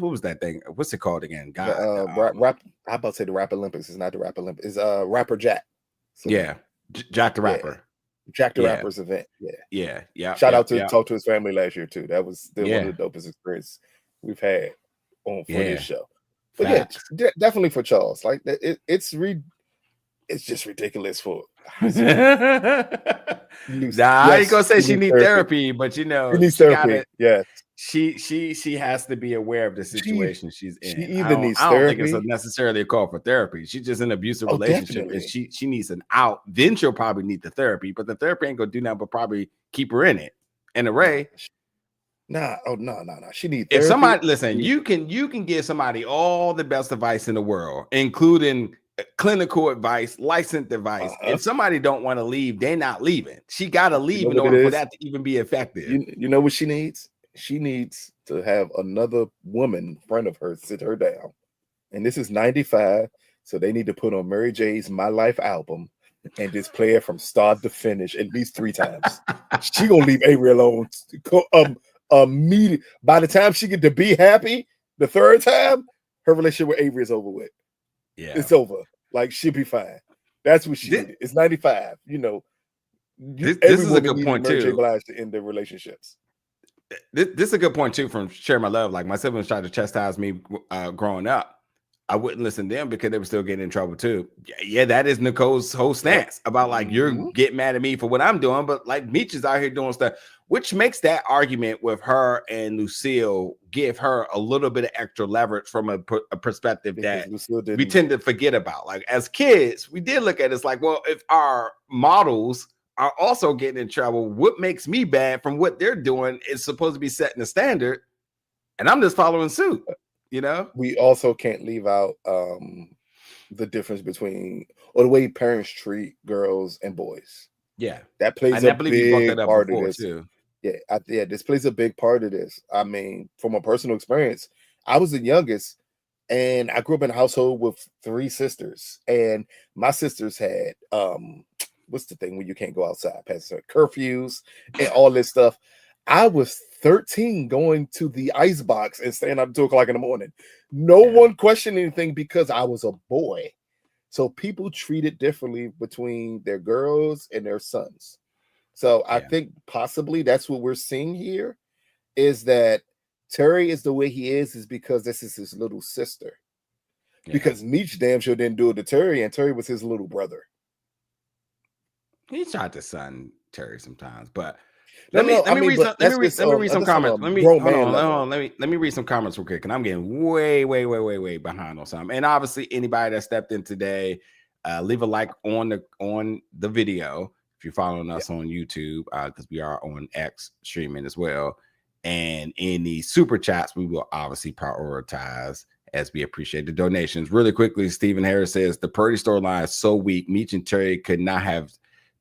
was that thing? What's it called again? God, rap. How about to say the Rap Olympics? It's not the Rap Olympics. It's Rapper Jack. So Jack the Rapper. Jack the Rapper's event. Yeah. Shout out to talk to his family last year too. That was still one of the dopest experiences we've had for this show. But definitely for Charles. Like it's just ridiculous for I ain't gonna say she needs therapy, but you know, she needs therapy. Yes. She has to be aware of the situation she's in. She either needs I don't think it's therapy. necessarily a call for therapy. She's just in an abusive relationship, and she needs an out. Then she'll probably need the therapy, but the therapy ain't gonna do nothing but probably keep her in it. And Ray, no. She needs therapy. If somebody listen, you can give somebody all the best advice in the world, including clinical advice, licensed advice. If somebody don't want to leave, they're not leaving. She got to leave in order for that to even be effective. You know what she needs? She needs to have another woman in front of her sit her down. And this is 95, so they need to put on Mary J's My Life album and just play it from start to finish at least 3 times. She gonna leave Avery alone. By the time she get to Be Happy the 3rd time, her relationship with Avery is over with. Yeah, it's over. Like, she'll be fine. That's what she needed. It's 95. You know, this is a good point Mary too. J. Blige to end their relationships. This is a good point too from Share My Love. Like, my siblings tried to chastise me growing up. I wouldn't listen to them because they were still getting in trouble too. Yeah, that is Nicole's whole stance about like, you're getting mad at me for what I'm doing, but like Meech is out here doing stuff, which makes that argument with her and Lucille give her a little bit of extra leverage from a perspective that we tend to forget about. Like, as kids, we did look at it as like, well, if our models are also getting in trouble, what makes me bad from what they're doing is supposed to be setting the standard, and I'm just following suit. You know, we also can't leave out the difference between, or the way parents treat girls and boys. Yeah, that plays a big part of this too. Yeah, this plays a big part of this. I mean, from a personal experience, I was the youngest, and I grew up in a household with 3 sisters, and my sisters had what's the thing when you can't go outside, past curfews and all this stuff. I was 13 going to the ice box and staying up 2 o'clock in the morning. No one questioned anything because I was a boy. So people treat it differently between their girls and their sons. So I think possibly that's what we're seeing here, is that Terry is the way he is because this is his little sister. Yeah. Because Meech damn sure didn't do it to Terry, and Terry was his little brother. He tried to son Terry sometimes, but let me read some comments. Let me read some comments real quick, and I'm getting way behind on something. And obviously, anybody that stepped in today, leave a like on the video if you're following us on YouTube, because we are on X streaming as well. And in the super chats, we will obviously prioritize as we appreciate the donations. Really quickly, Stephen Harris says the Purdy storyline is so weak. Meech and Terry could not have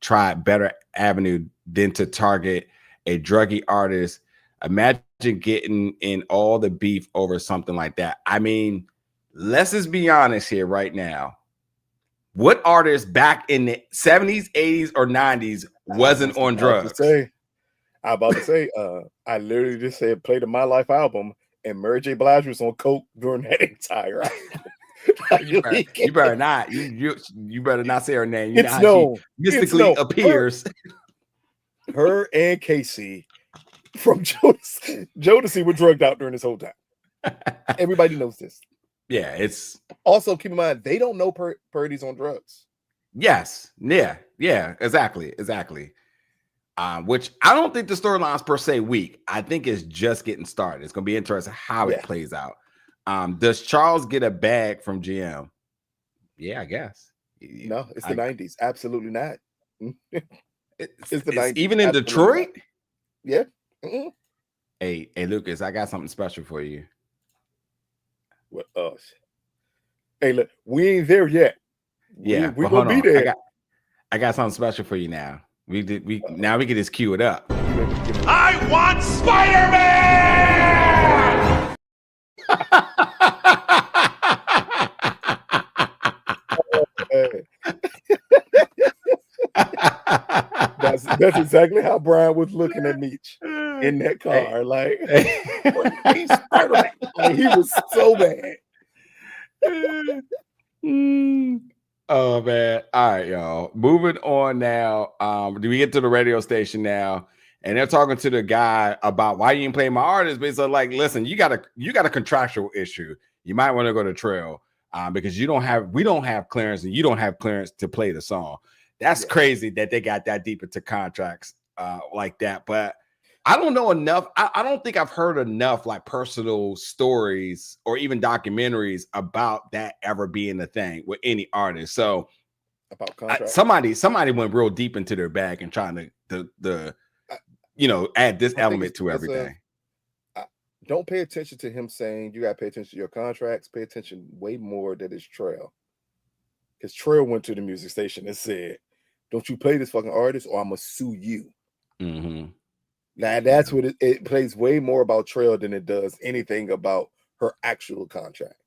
tried better avenue than to target a druggy artist. Imagine getting in all the beef over something like that. I mean, let's just be honest here right now. What artist back in the 70s, 80s, or 90s wasn't on drugs? I'm about to say, I literally just said play the My Life album, and Mary J. Blige was on coke during that entire album. you better not. You better not say her name. You know how she mystically appears. Her and Casey from Jodeci were drugged out during this whole time. Everybody knows this. Yeah, it's also, keep in mind, they don't know Purdy's on drugs. Yes. Yeah, exactly. Which I don't think the storyline's per se weak. I think it's just getting started. It's gonna be interesting how it plays out. Does Charles get a bag from GM? Yeah, I guess. No, it's the 90s. Absolutely not. It's the 90s. Even in Detroit? Yeah. Hey, Lucas, I got something special for you. What else? Hey, look, we ain't there yet. Yeah, we gonna be there. I got something special for you now. Now we can just cue it up. I want Spider-Man! That's exactly how Brian was looking at Meech in that car. Like, he's Spider-Man. Like, he was so bad. Oh man. All right, y'all. Moving on now. Do we get to the radio station now? And they're talking to the guy about why you ain't playing my artist. But it's like, listen, you got a contractual issue. You might want to go to trail because we don't have clearance, and you don't have clearance to play the song. That's crazy that they got that deep into contracts like that. But I don't know enough. I don't think I've heard enough like personal stories or even documentaries about that ever being a thing with any artist. So about contracts. Somebody went real deep into their bag and trying to add this element to everything. Don't pay attention to him saying you got to pay attention to your contracts. Pay attention way more that it's Trell. Because Trell went to the music station and said, don't you play this fucking artist or I'm going to sue you. Mm-hmm. Now, that's what it plays way more about Trell than it does anything about her actual contract.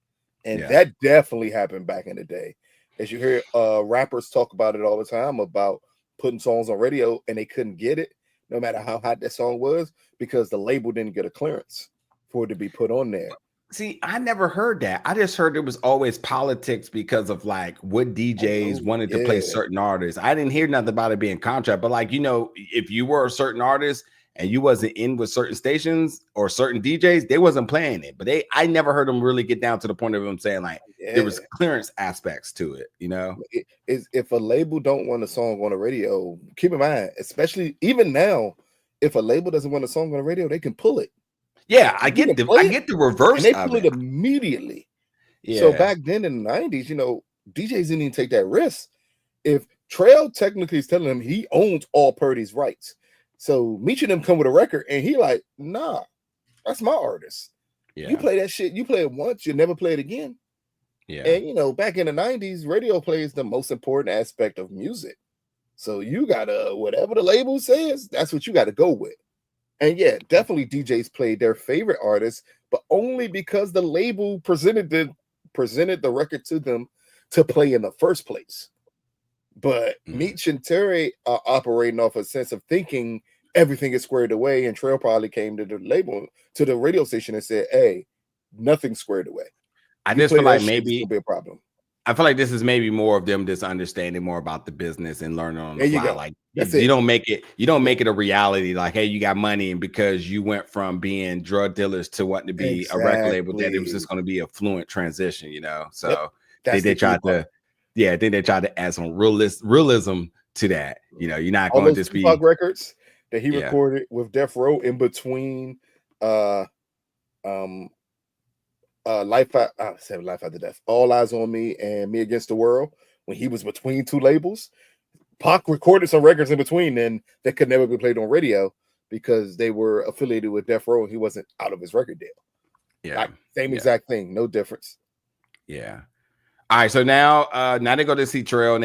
And that definitely happened back in the day. As you hear rappers talk about it all the time about putting songs on radio and they couldn't get it, no matter how hot that song was, because the label didn't get a clearance for it to be put on there. See, I never heard that. I just heard it was always politics because of like what DJs wanted to play certain artists. I didn't hear nothing about it being contract, but like, if you were a certain artist and you wasn't in with certain stations or certain DJs, they wasn't playing it. But I never heard them really get down to the point of them saying like there was clearance aspects to it, If a label don't want a song on the radio, keep in mind, especially even now, if a label doesn't want a song on the radio, they can pull it. Yeah, I get the reverse. And they pull it immediately. Yeah. So back then in the 90s, DJs didn't even take that risk. If Trell technically is telling him he owns all Purdy's rights. So Meech and them come with a record and he like, nah, that's my artist. Yeah. You play that shit, you play it once, you never play it again. Yeah. And back in the 90s, radio plays the most important aspect of music. So you gotta, whatever the label says, that's what you gotta go with. And yeah, definitely DJs played their favorite artists, but only because the label presented the record to them to play in the first place. But Meech and Terry are operating off a sense of thinking everything is squared away, and Trell probably came to the label, to the radio station and said, hey, nothing's squared away. I just feel like maybe it'll be a problem. I feel like this is maybe more of them just understanding more about the business and learning on the fly. Like you don't make it a reality. Like, hey, you got money, and because you went from being drug dealers to wanting to be a record label, that it was just going to be a fluent transition, So they tried to, I think they tried to add some realism to that. You're not going to just be records that he recorded with Death Row in between Life After Death, All Eyes on Me, and Me Against the World. When he was between two labels, Pac recorded some records in between, and that could never be played on radio because they were affiliated with Death Row. And he wasn't out of his record deal. Yeah, same exact thing, no difference. Yeah. All right, so now they go to see Trell, and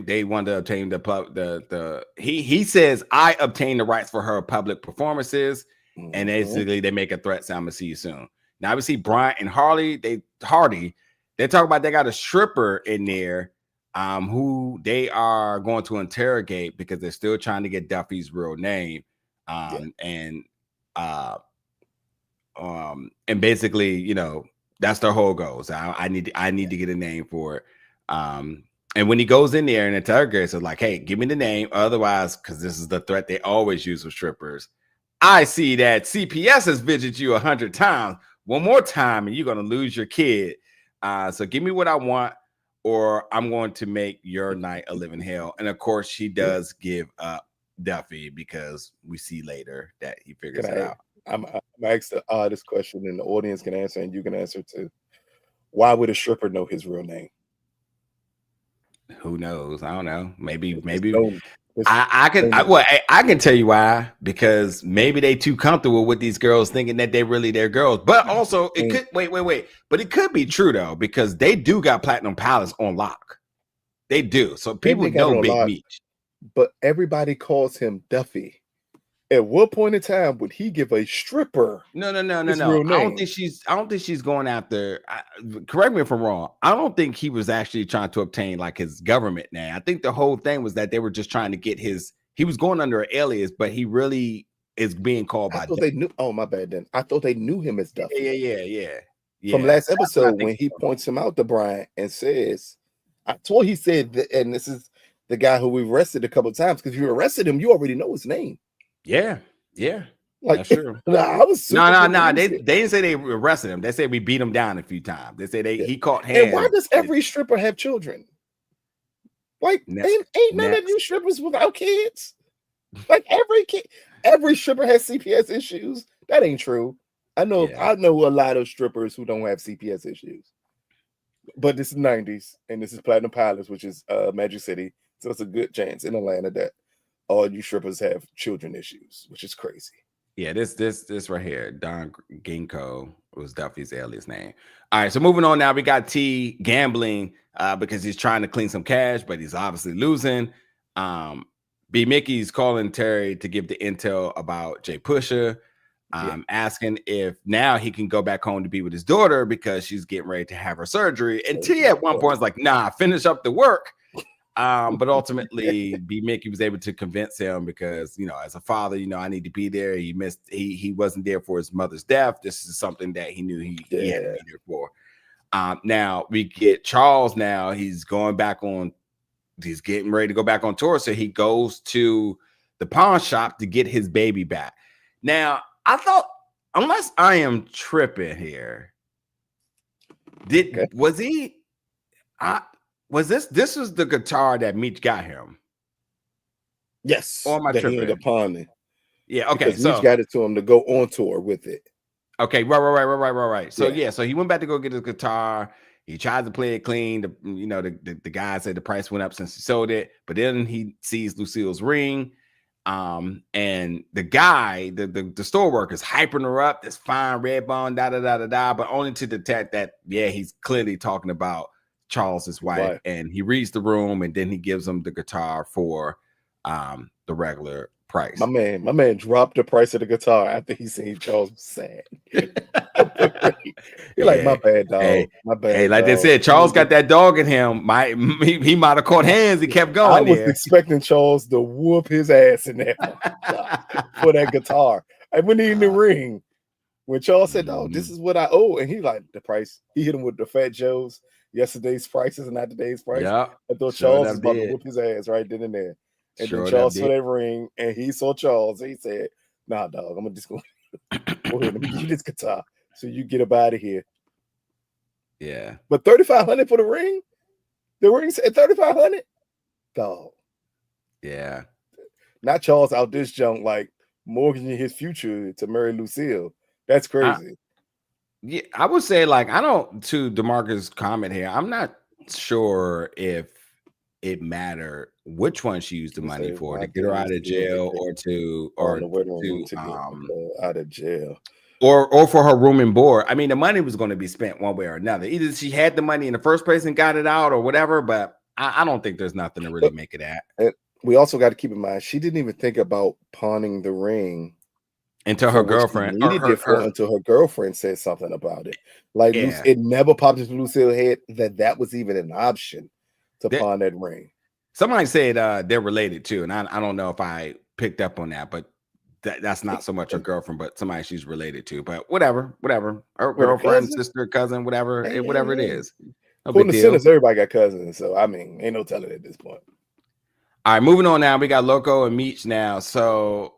they want to obtain he says I obtained the rights for her public performances, and basically they make a threat saying I'm gonna see you soon. Now we see Bryant and Hardy. They talk about they got a stripper in there, who they are going to interrogate because they're still trying to get Duffy's real name, and basically, that's their whole goal. So I need to get a name for it. And when he goes in there and interrogates, it's like, hey, give me the name, otherwise, because this is the threat they always use with strippers. I see that CPS has visited you 100 times. One more time and you're going to lose your kid. So give me what I want, or I'm going to make your night a living hell. And of course, she does give up Duffy because we see later that he figures it out. I'm asked this question, and the audience can answer, and you can answer too. Why would a stripper know his real name? Who knows? I don't know. Maybe. I can tell you why, because maybe they too comfortable with these girls thinking that they're really their girls. But also it could but it could be true though, because they do got Platinum Palace on lock. They do. So people know Big Meech. But everybody calls him Duffy. At what point in time would he give a stripper? No. I don't think she's going after. Correct me if I'm wrong. I don't think he was actually trying to obtain like his government name. I think the whole thing was that they were just trying to get his. He was going under an alias, but he really is being called by. They knew. Oh, my bad. Then I thought they knew him as Duffy. Yeah. From last episode when he points him out to Brian and says, "I told he said," and this is the guy who we arrested a couple of times, because if you arrested him, you already know his name. Yeah. Like, that's true. No. They didn't say they arrested him. They said we beat him down a few times. They said he caught hands. And why does every stripper have children? Like, ain't none of you strippers without kids. Like every stripper has CPS issues. That ain't true. I know a lot of strippers who don't have CPS issues. But this is 90s, and this is Platinum Pilots, which is Magic City. So it's a good chance in Atlanta that all you strippers have children issues, which is crazy. Yeah, this right here, Don Ginkgo was Duffy's alias name. All right, so moving on now, we got T gambling because he's trying to clean some cash, but he's obviously losing. B-Mickie's calling Terry to give the intel about Jay Pusha, asking if now he can go back home to be with his daughter because she's getting ready to have her surgery. And T at one point is like, nah, finish up the work. But ultimately, B-Mickie was able to convince him because, you know, as a father, you know, I need to be there. He wasn't there for his mother's death. This is something that he knew he had to be there for. Now we get Charles. Now he's getting ready to go back on tour. So he goes to the pawn shop to get his baby back. Now I thought, unless I am tripping here, was this was the guitar that Meech got him? Yes. Or am I tripping? The pawning. Yeah, okay. Because Meech got it to him to go on tour with it. Okay, right. So so he went back to go get his guitar. He tried to play it clean. The guy said the price went up since he sold it, but then he sees Lucille's ring. And the guy, the store worker is hyping her up, this fine red bone, but only to detect that, he's clearly talking about Charles's wife, and he reads the room, and then he gives him the guitar for the regular price. My man dropped the price of the guitar after he seen Charles was sad. You're like, my bad, dog. My bad. Hey, like they said, Charles got that dog in him. He might have caught hands. He kept going. I was expecting Charles to whoop his ass in there for that guitar. And when he in the ring, when Charles said, "Oh, this is what I owe," and he like the price, he hit him with the Fat Joe's. Yesterday's prices and not today's price. I thought Charles was about to whoop his ass right then and there. And then Charles saw that ring, and he saw Charles. And he said, "Nah, dog, I'm gonna just go ahead. Let me give you this guitar so you get up out of here." Yeah, but $3,500 for the ring. The ring said $3,500. Dog. Yeah. Not Charles out this junk like mortgaging his future to marry Lucille. That's crazy. Yeah, I would say, like, to DeMarcus' comment here, I'm not sure if it mattered which one she used the money for, to get her out of jail or to out of jail. Or for her room and board. I mean, the money was going to be spent one way or another. Either she had the money in the first place and got it out or whatever, but I don't think there's nothing to really make it at. And we also got to keep in mind, she didn't even think about pawning the ring until her girlfriend until her girlfriend said something about it. Like it never popped into Lucille's head that was even an option to pawn that ring. Somebody said they're related too, and I don't know if I picked up on that, but that's not so much her girlfriend, but somebody she's related to. But whatever, her girlfriend, sister, cousin, whatever it is. No big deal. Everybody got cousins, so I mean, ain't no telling at this point. All right, moving on now. We got Loco and Meech now. So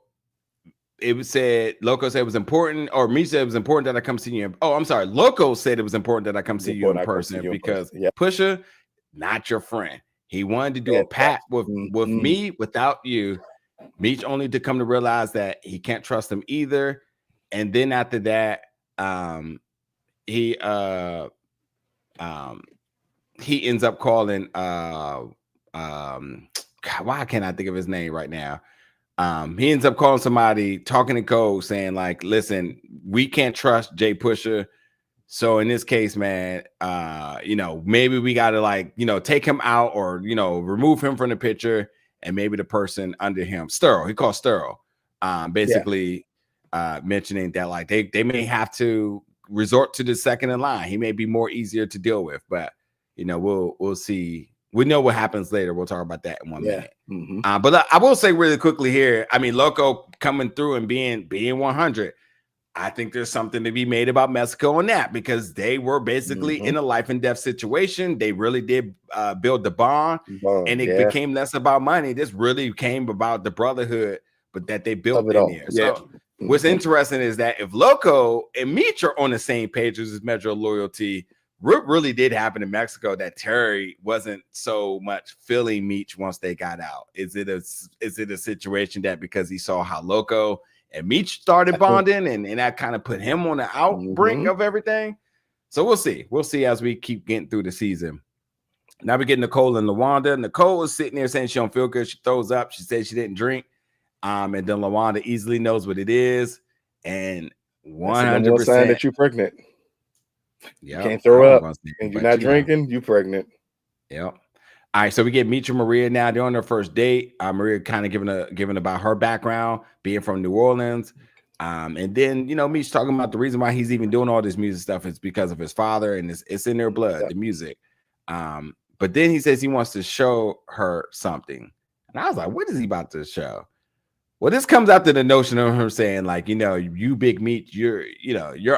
Loco said it was important, or Meech said it was important that I come see you. I'm sorry. Loco said it was important that I come see you in person because Pusha, not your friend. He wanted to do a pact with me without you. Meech only to come to realize that he can't trust him either. And then after that, he ends up calling why can't I think of his name right now? He ends up calling somebody, talking in code, saying like, listen, we can't trust Jay Pusha. So in this case, man, maybe we got to take him out or, remove him from the picture, and maybe the person under him, Sterl, he called Sterl, basically mentioning that like they may have to resort to the second in line. He may be more easier to deal with, but we'll see. We know what happens later. We'll talk about that in 1 minute. Mm-hmm. But I will say really quickly here, I mean, Loco coming through and being 100. I think there's something to be made about Mexico on that, because they were basically in a life and death situation. They really did build the bond, and it became less about money. This really came about the brotherhood, but that they built in there. So what's interesting is that if Loco and Meech are on the same page as this measure of loyalty, what really did happen in Mexico that Terry wasn't so much feeling Meech once they got out? Is it a situation that because he saw how Loco and Meech started bonding and that kind of put him on the outbrink of everything? So we'll see. We'll see as we keep getting through the season. Now we're getting Nicole and LaWanda. Nicole is sitting there saying she don't feel good. She throws up. She says she didn't drink. And then LaWanda easily knows what it is. And 100% sign that you're pregnant. Yeah, you can't throw up and you're not drinking, you pregnant. Yep. All right, so we get Meech and Maria now. They're on their first date. Maria kind of giving about her background, being from New Orleans. And then, you know, Meech talking about the reason why he's even doing all this music stuff is because of his father, and it's in their blood, the music. But then he says he wants to show her something. And I was like, what is he about to show? Well, this comes after the notion of him saying, like, you know, you Big Meech, you're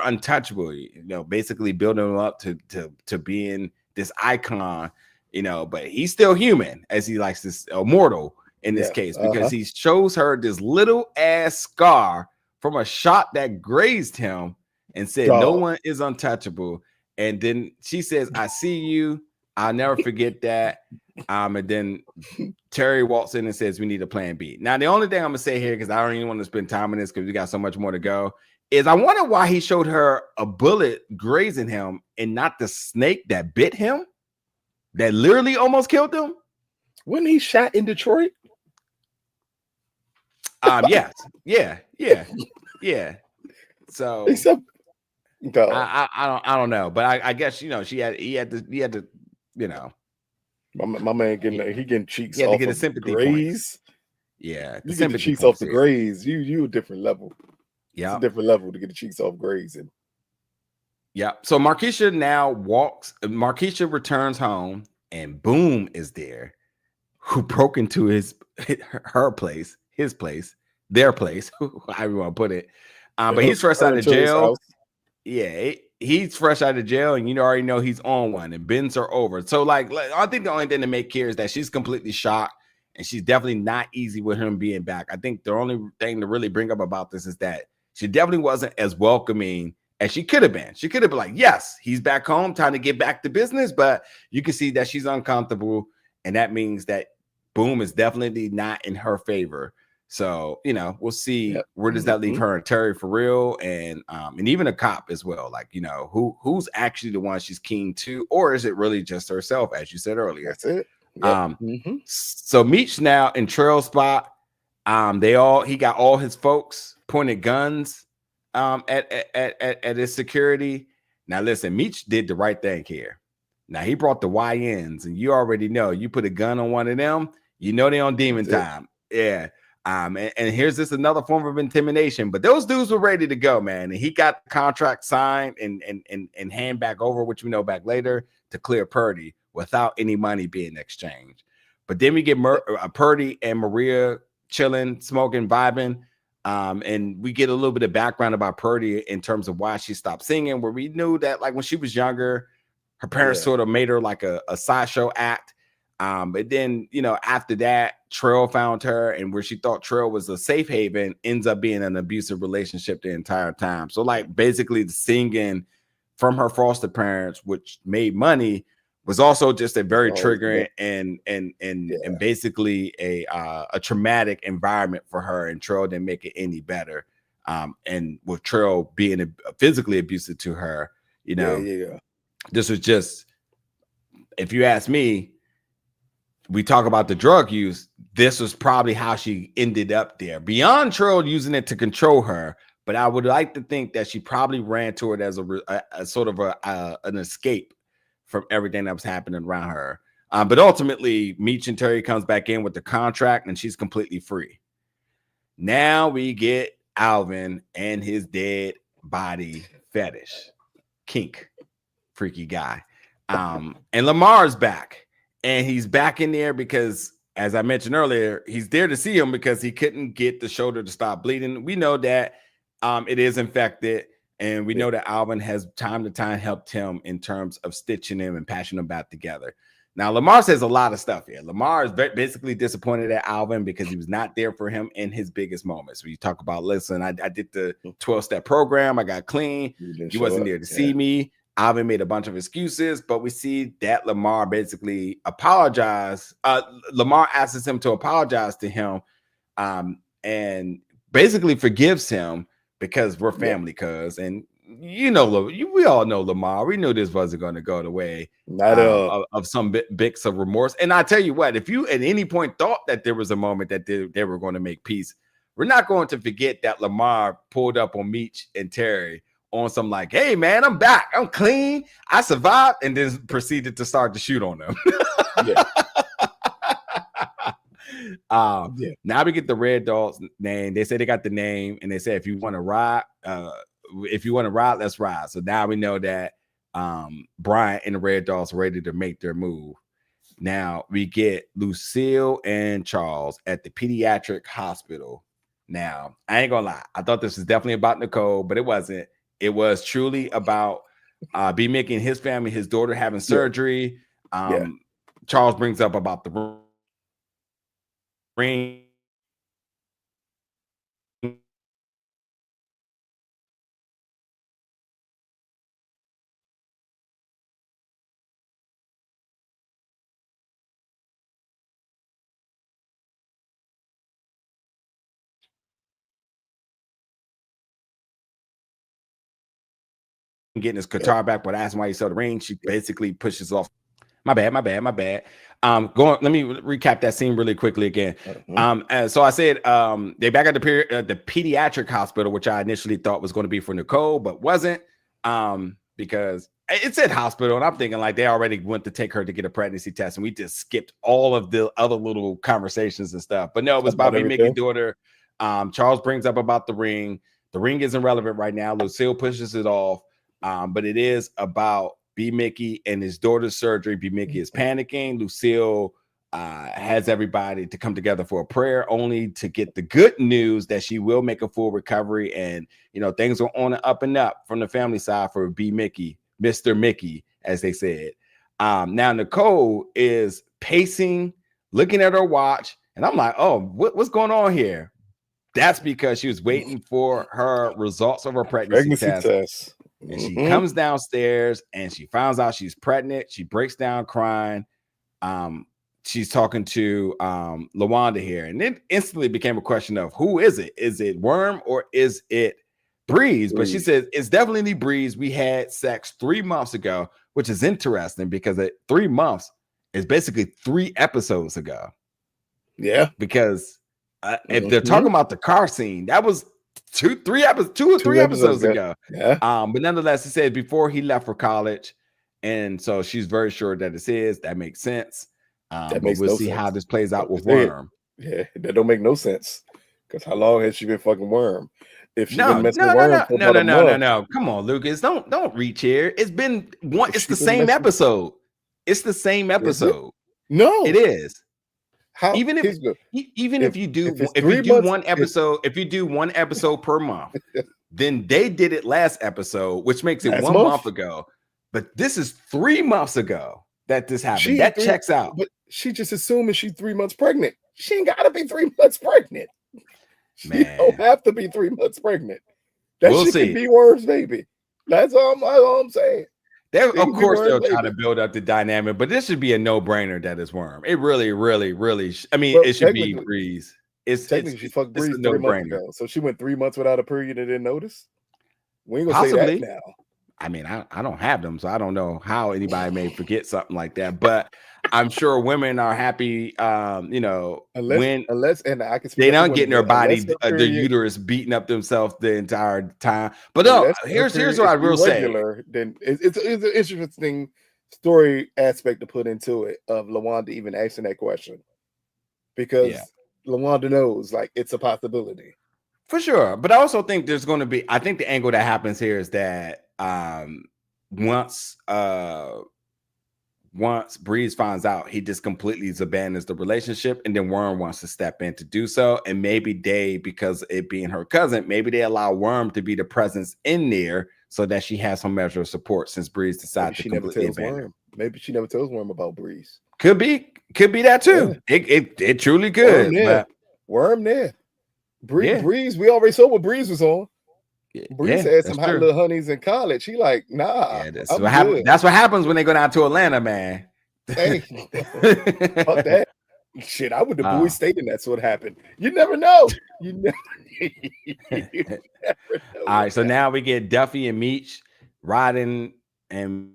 untouchable, you know, basically building him up to being this icon, you know, but he's still human, as he likes this mortal in this case, because he shows her this little ass scar from a shot that grazed him and said, no one is untouchable. And then she says, I see you. I'll never forget that. And then Terry walks in and says, we need a plan B. Now, the only thing I'm going to say here, because I don't even want to spend time on this because we got so much more to go, is I wonder why he showed her a bullet grazing him and not the snake that bit him, that literally almost killed him. Wasn't he shot in Detroit? Yes. Yeah. So I don't know, but I guess, you know, he had to, you know. My man getting cheeks off to get a sympathy graze. Yeah, you get the cheeks off the graze. You a different level. Yeah, it's a different level to get the cheeks off grazing. Yeah. So Markeisha now Markeisha returns home, and Boom is there, who broke into her place, his place, their place, however you want to put it. But he's fresh out of jail. Yeah, he's fresh out of jail, and you already know he's on one, and bends are over. So, like, I think the only thing to make clear is that she's completely shocked, and she's definitely not easy with him being back. I think the only thing to really bring up about this is that she definitely wasn't as welcoming as she could have been. She could have been like, yes, he's back home, time to get back to business, but you can see that she's uncomfortable, and that means that Boom is definitely not in her favor. So, you know, we'll see where does that leave her and Terry for real, and even a cop as well. Like, you know, who's actually the one she's keen to, or is it really just herself, as you said earlier? That's it. Yep. So Meech now in trail spot. He got all his folks pointed guns at his security. Now listen, Meech did the right thing here. Now he brought the YNs, and you already know, you put a gun on one of them, you know they on demon time. Yeah. And here's this another form of intimidation, but those dudes were ready to go, man. And he got the contract signed and hand back over, which we know back later, to clear Purdy without any money being exchanged. But then we get Purdy and Maria chilling, smoking, vibing. And we get a little bit of background about Purdy in terms of why she stopped singing, where we knew that, like, when she was younger, her parents sort of made her like a sideshow act. But then, you know, after that, Trail found her, and where she thought Trail was a safe haven ends up being an abusive relationship the entire time. So, like, basically the singing from her foster parents, which made money, was also just a very triggering and basically a traumatic environment for her, and Trail didn't make it any better. And with Trail being physically abusive to her, you know, this was just, if you ask me, we talk about the drug use, this was probably how she ended up there. Beyond Trail using it to control her, but I would like to think that she probably ran to it as a sort of an escape from everything that was happening around her. But ultimately, Meech and Terry comes back in with the contract, and she's completely free. Now we get Alvin and his dead body fetish, kink, freaky guy. And Lamar's back. And he's back in there because, as I mentioned earlier, he's there to see him because he couldn't get the shoulder to stop bleeding. We know that it is infected, and we know that Alvin has time to time helped him in terms of stitching him and patching them back together. Now, Lamar says a lot of stuff here. Lamar is basically disappointed at Alvin because he was not there for him in his biggest moments. When you talk about, listen, I did the 12-step program, I got clean, you wasn't there to see me. Alvin made a bunch of excuses, but we see that Lamar basically apologized. Lamar asks him to apologize to him, and basically forgives him because we're family, cuz. And we all know Lamar. We knew this wasn't going to go the way of some bits of remorse. And I tell you what, if you at any point thought that there was a moment that they were going to make peace, we're not going to forget that Lamar pulled up on Meech and Terry on some like, hey man, I'm back, I'm clean, I survived, and then proceeded to start to shoot on them. Now we get the Red Dogs name. They say they got the name, and they say if you want to ride, let's ride. So now we know that Brian and the Red Dogs are ready to make their move. Now we get Lucille and Charles at the pediatric hospital. Now I ain't gonna lie, I thought this was definitely about Nicole, but it wasn't. It was truly about B-Mickie and his family, his daughter having surgery. Charles brings up about the ring. Getting his guitar back, but asking why he sold the ring. She basically pushes off. My bad. Let me recap that scene really quickly again. So I said they back at the pediatric hospital, which I initially thought was going to be for Nicole, but wasn't, because it said hospital, and I'm thinking like they already went to take her to get a pregnancy test, and we just skipped all of the other little conversations and stuff. But no, it was about B-Mickie's daughter. Charles brings up about the ring. The ring isn't relevant right now. Lucille pushes it off. But it is about B-Mickie and his daughter's surgery. B-Mickie is panicking. Lucille has everybody to come together for a prayer, only to get the good news that she will make a full recovery. And, things are on and up from the family side for B-Mickie, Mr. Mickey, as they said. Now Nicole is pacing, looking at her watch, and I'm like, oh, what's going on here? That's because she was waiting for her results of her pregnancy test. And she comes downstairs and she finds out she's pregnant. She breaks down crying. She's talking to LaWanda here. And it instantly became a question of who is it? Is it Worm or is it Breeze? But she says it's definitely Breeze. We had sex 3 months ago, which is interesting because 3 months is basically 3 episodes ago. Yeah. Because if they're talking about the car scene, that was 2 or 3 episodes ago. Yeah. But nonetheless, he said before he left for college, and so she's very sure that it's his. That makes sense. We'll see how this plays out with Worm. Yeah, that don't make no sense. Because how long has she been fucking Worm? If she been messing with Worm, no. Come on, Lucas. Don't reach here. It's been one. It's the same episode. It's the same episode. No, it is. How, even if you do one episode per month, then they did it last episode, which makes it 1 month ago. But this is 3 months ago that this happened. That checks out. But she just assuming she's 3 months pregnant. She ain't gotta be 3 months pregnant. She don't have to be 3 months pregnant. That shit could be Worm's baby. That's all I'm saying. Of course, they'll try to build up the dynamic, but this should be a no-brainer that it's Worm. It really, I mean, it should be Breeze. She fucked Breeze 3 months ago. So she went 3 months without a period and didn't notice? We ain't gonna say that now. I mean, I don't have them, so I don't know how anybody may forget something like that. But I'm sure women are happy, unless and I can they don't get in their body, their uterus beating up themselves the entire time. But no, here's what I will say. Then it's an interesting story aspect to put into it of LaWanda even asking that question, because LaWanda knows like it's a possibility for sure. But I also think there's going to be. I think the angle that happens here is that once Breeze finds out, he just completely abandons the relationship, and then Worm wants to step in to do so. And maybe because it being her cousin, maybe they allow Worm to be the presence in there so that she has some measure of support since Breeze decided to completely abandon Worm. Maybe she never tells Worm about Breeze. Could be that too. Yeah. It truly could. Worm there. Breeze, we already saw what Breeze was on. Breeze had some hot little honeys in college. He like, nah. Yeah, that's what happens when they go down to Atlanta, man. Hey, fuck that. Shit, I went to Bowie State and that's what happened. You never know. You never know. All right, so now we get Duffy and Meech riding, and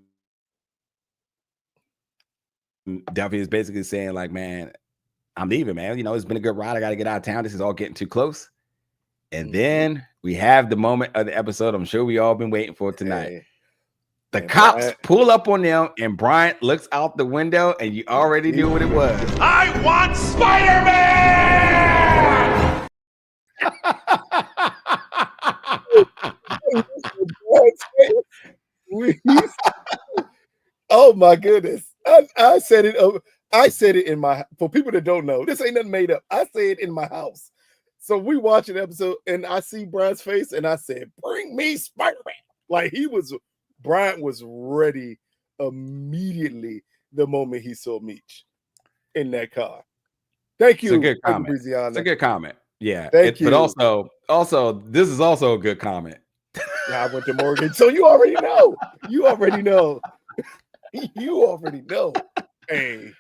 Duffy is basically saying, like, man, I'm leaving, man. You know, it's been a good ride. I got to get out of town. This is all getting too close. And then we have the moment of the episode I'm sure we all been waiting for tonight. The cops pull up on them, and Bryant looks out the window, and you already knew what it was. I want Spider-Man! Oh my goodness. I said it. I said it in my, for people that don't know, this ain't nothing made up. I say it in my house. So we watch an episode and I see Brian's face and I said, bring me Spider-Man. Like Bryant was ready immediately the moment he saw Meech in that car. Thank you. It's a good comment. It's a good comment. Yeah. Thank you. But also, this is also a good comment. I went to Morgan. So you already know. You already know. You already know. Hey,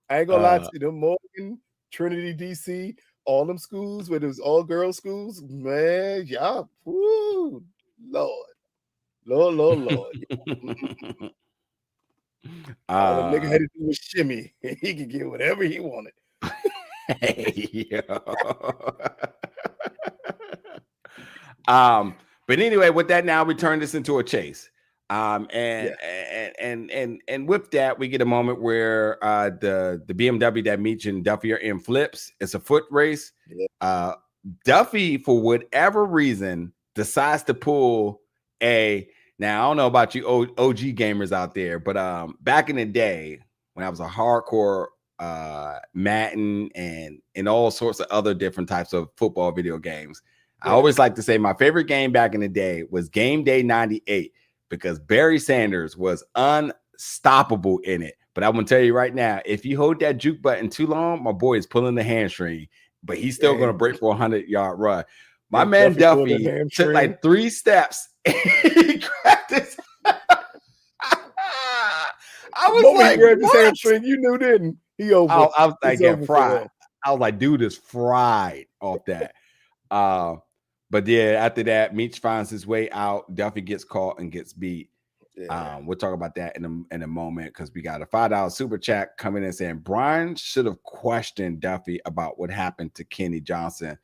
I ain't gonna lie to you. Them Morgan, Trinity, DC, all them schools where it was all girl schools, man, y'all, woo, Lord. All the nigga had to do was shimmy, and he could get whatever he wanted. But anyway, with that, now we turn this into a chase. And with that, we get a moment where the BMW that Meech and Duffy are in flips. It's a foot race. Yeah. Duffy, for whatever reason, decides to pull now I don't know about you OG gamers out there, but back in the day when I was a hardcore Madden and all sorts of other different types of football video games, I always like to say my favorite game back in the day was Game Day 98 because Barry Sanders was unstoppable in it. But I'm gonna tell you right now, if you hold that juke button too long, my boy is pulling the hamstring, but he's still gonna break for a 100-yard run. My man Duffy took like 3 steps. He grabbed his. I was like, he grabbed his hamstring, you knew, didn't he? Over. I was like, yeah, fried. I was like, dude is fried off that. But yeah, after that, Meech finds his way out. Duffy gets caught and gets beat. Yeah. We'll talk about that in a moment because we got a $5 super chat coming in saying Brian should have questioned Duffy about what happened to Kenny Johnson.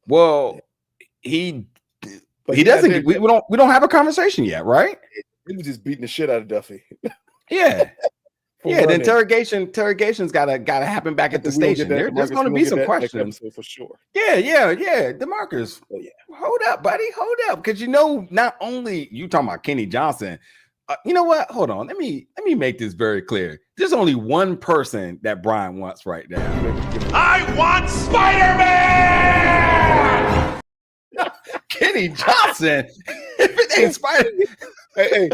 Well, he doesn't. We don't have a conversation yet, right? He was just beating the shit out of Duffy. Yeah. Yeah, the interrogation's gotta happen back at the station. There's going to be some questions for sure. Yeah. DeMarcus, hold up, buddy, hold up, because not only you talking about Kenny Johnson. You know what? Hold on. Let me make this very clear. There's only one person that Brian wants right now. I want Spider-Man. Kenny Johnson. If it ain't Spider-Man,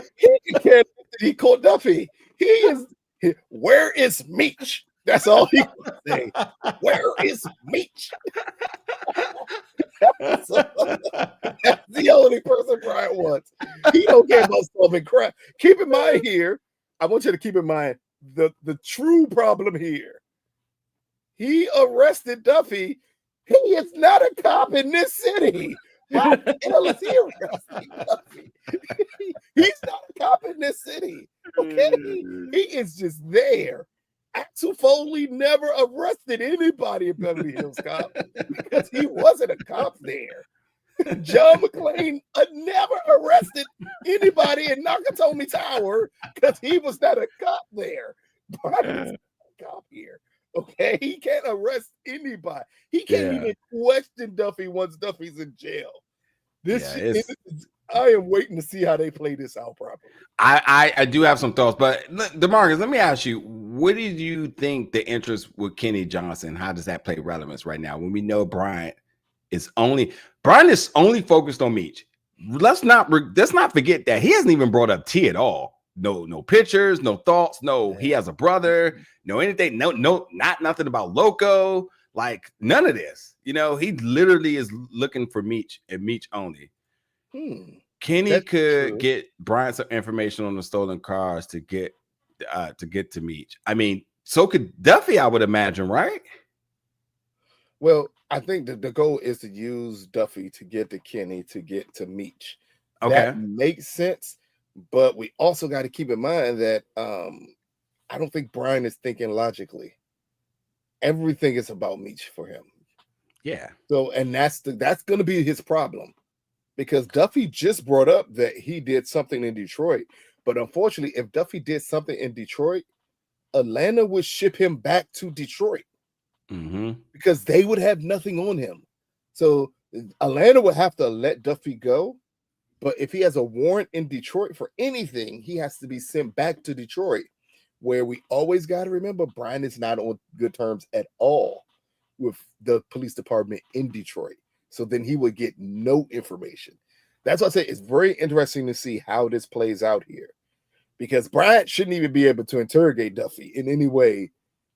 he caught Duffy. He is. Where is Meech? That's all he can say. Where is Meech? That's the only person Brian wants. He don't care about Stomping Ground. Keep in mind here, I want you to keep in mind the true problem here. He arrested Duffy. He is not a cop in this city. How the hell is he arresting Duffy? He's not a cop in this city. Okay, he is just there. Axel Foley never arrested anybody in Beverly Hills Cop because he wasn't a cop there. John McClane never arrested anybody in Nakatomi Tower because he was not a cop there. Brian's a cop here. Okay, he can't arrest anybody. He can't even question Duffy once Duffy's in jail. I am waiting to see how they play this out properly. I do have some thoughts, but DeMarcus, let me ask you, what did you think the interest with Kenny Johnson? How does that play relevance right now when we know Brian is only focused on Meech? Let's not forget that he hasn't even brought up T at all. No pictures, no thoughts, no he has a brother, no anything, not nothing about Loco, like none of this. He literally is looking for Meech and Meech only. Kenny could get Brian some information on the stolen cars to get to Meech. I mean, so could Duffy, I would imagine, right? Well, I think that the goal is to use Duffy to get to Kenny to get to Meech. Okay. That makes sense, but we also got to keep in mind that I don't think Brian is thinking logically. Everything is about Meech for him. Yeah. So, and that's going to be his problem, because Duffy just brought up that he did something in Detroit. But unfortunately, if Duffy did something in Detroit, Atlanta would ship him back to Detroit because they would have nothing on him. So Atlanta would have to let Duffy go. But if he has a warrant in Detroit for anything, he has to be sent back to Detroit, where we always got to remember Brian is not on good terms at all with the police department in Detroit. So then he would get no information. That's why I say it's very interesting to see how this plays out here, because Brian shouldn't even be able to interrogate Duffy in any way,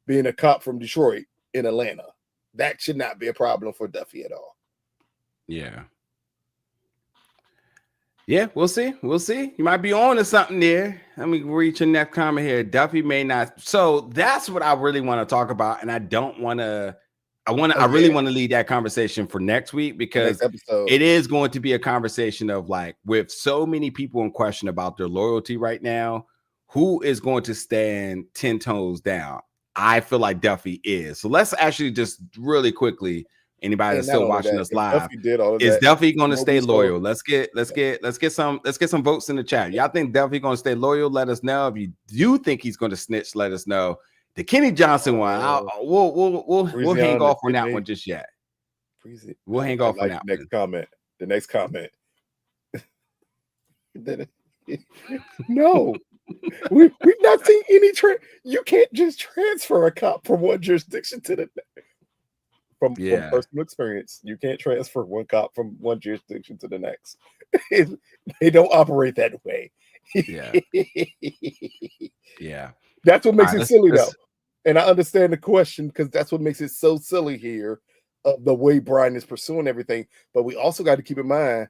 being a cop from Detroit in Atlanta. That should not be a problem for Duffy at all. Yeah. Yeah, we'll see. We'll see. You might be on to something there. Let me reach your next comment here. Duffy may not. So that's what I really want to talk about. And I don't want to. I really want to lead that conversation for next week, because it is going to be a conversation of, like, with so many people in question about their loyalty right now, who is going to stand 10 toes down? I feel like Duffy is. So let's actually just really quickly, anybody that's still watching us live, is Duffy going to stay loyal? Let's get some votes in the chat. Y'all think Duffy going to stay loyal? Let us know. If you do think he's going to snitch, let us know. The Kenny Johnson one, we'll hang off on that one just yet. We'll hang off on that one. The next comment. No, we've not seen any you can't just transfer a cop from one jurisdiction to the next. From personal experience, you can't transfer one cop from one jurisdiction to the next. They don't operate that way. Yeah. That's what makes it silly, though. And I understand the question, because that's what makes it so silly here, the way Brian is pursuing everything. But we also got to keep in mind,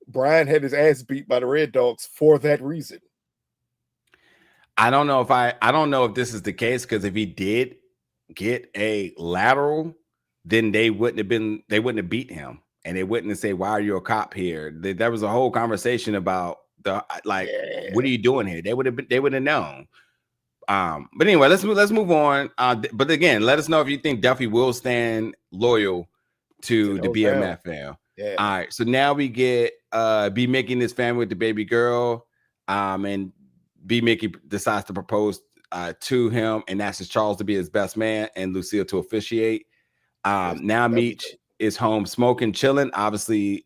Brian had his ass beat by the Red Dogs for that reason. I don't know if this is the case, because if he did get a lateral, then they wouldn't have beat him, and they wouldn't have said, "Why are you a cop here?" There was a whole conversation about what are you doing here? They would have known. But anyway, let's move on. But again, let us know if you think Duffy will stand loyal to the BMF fam. Yeah. All right. So now we get B-Mickie and his family with the baby girl. And B-Mickie decides to propose to him and asks Charles to be his best man and Lucille to officiate. Now Meech is home smoking, chilling, obviously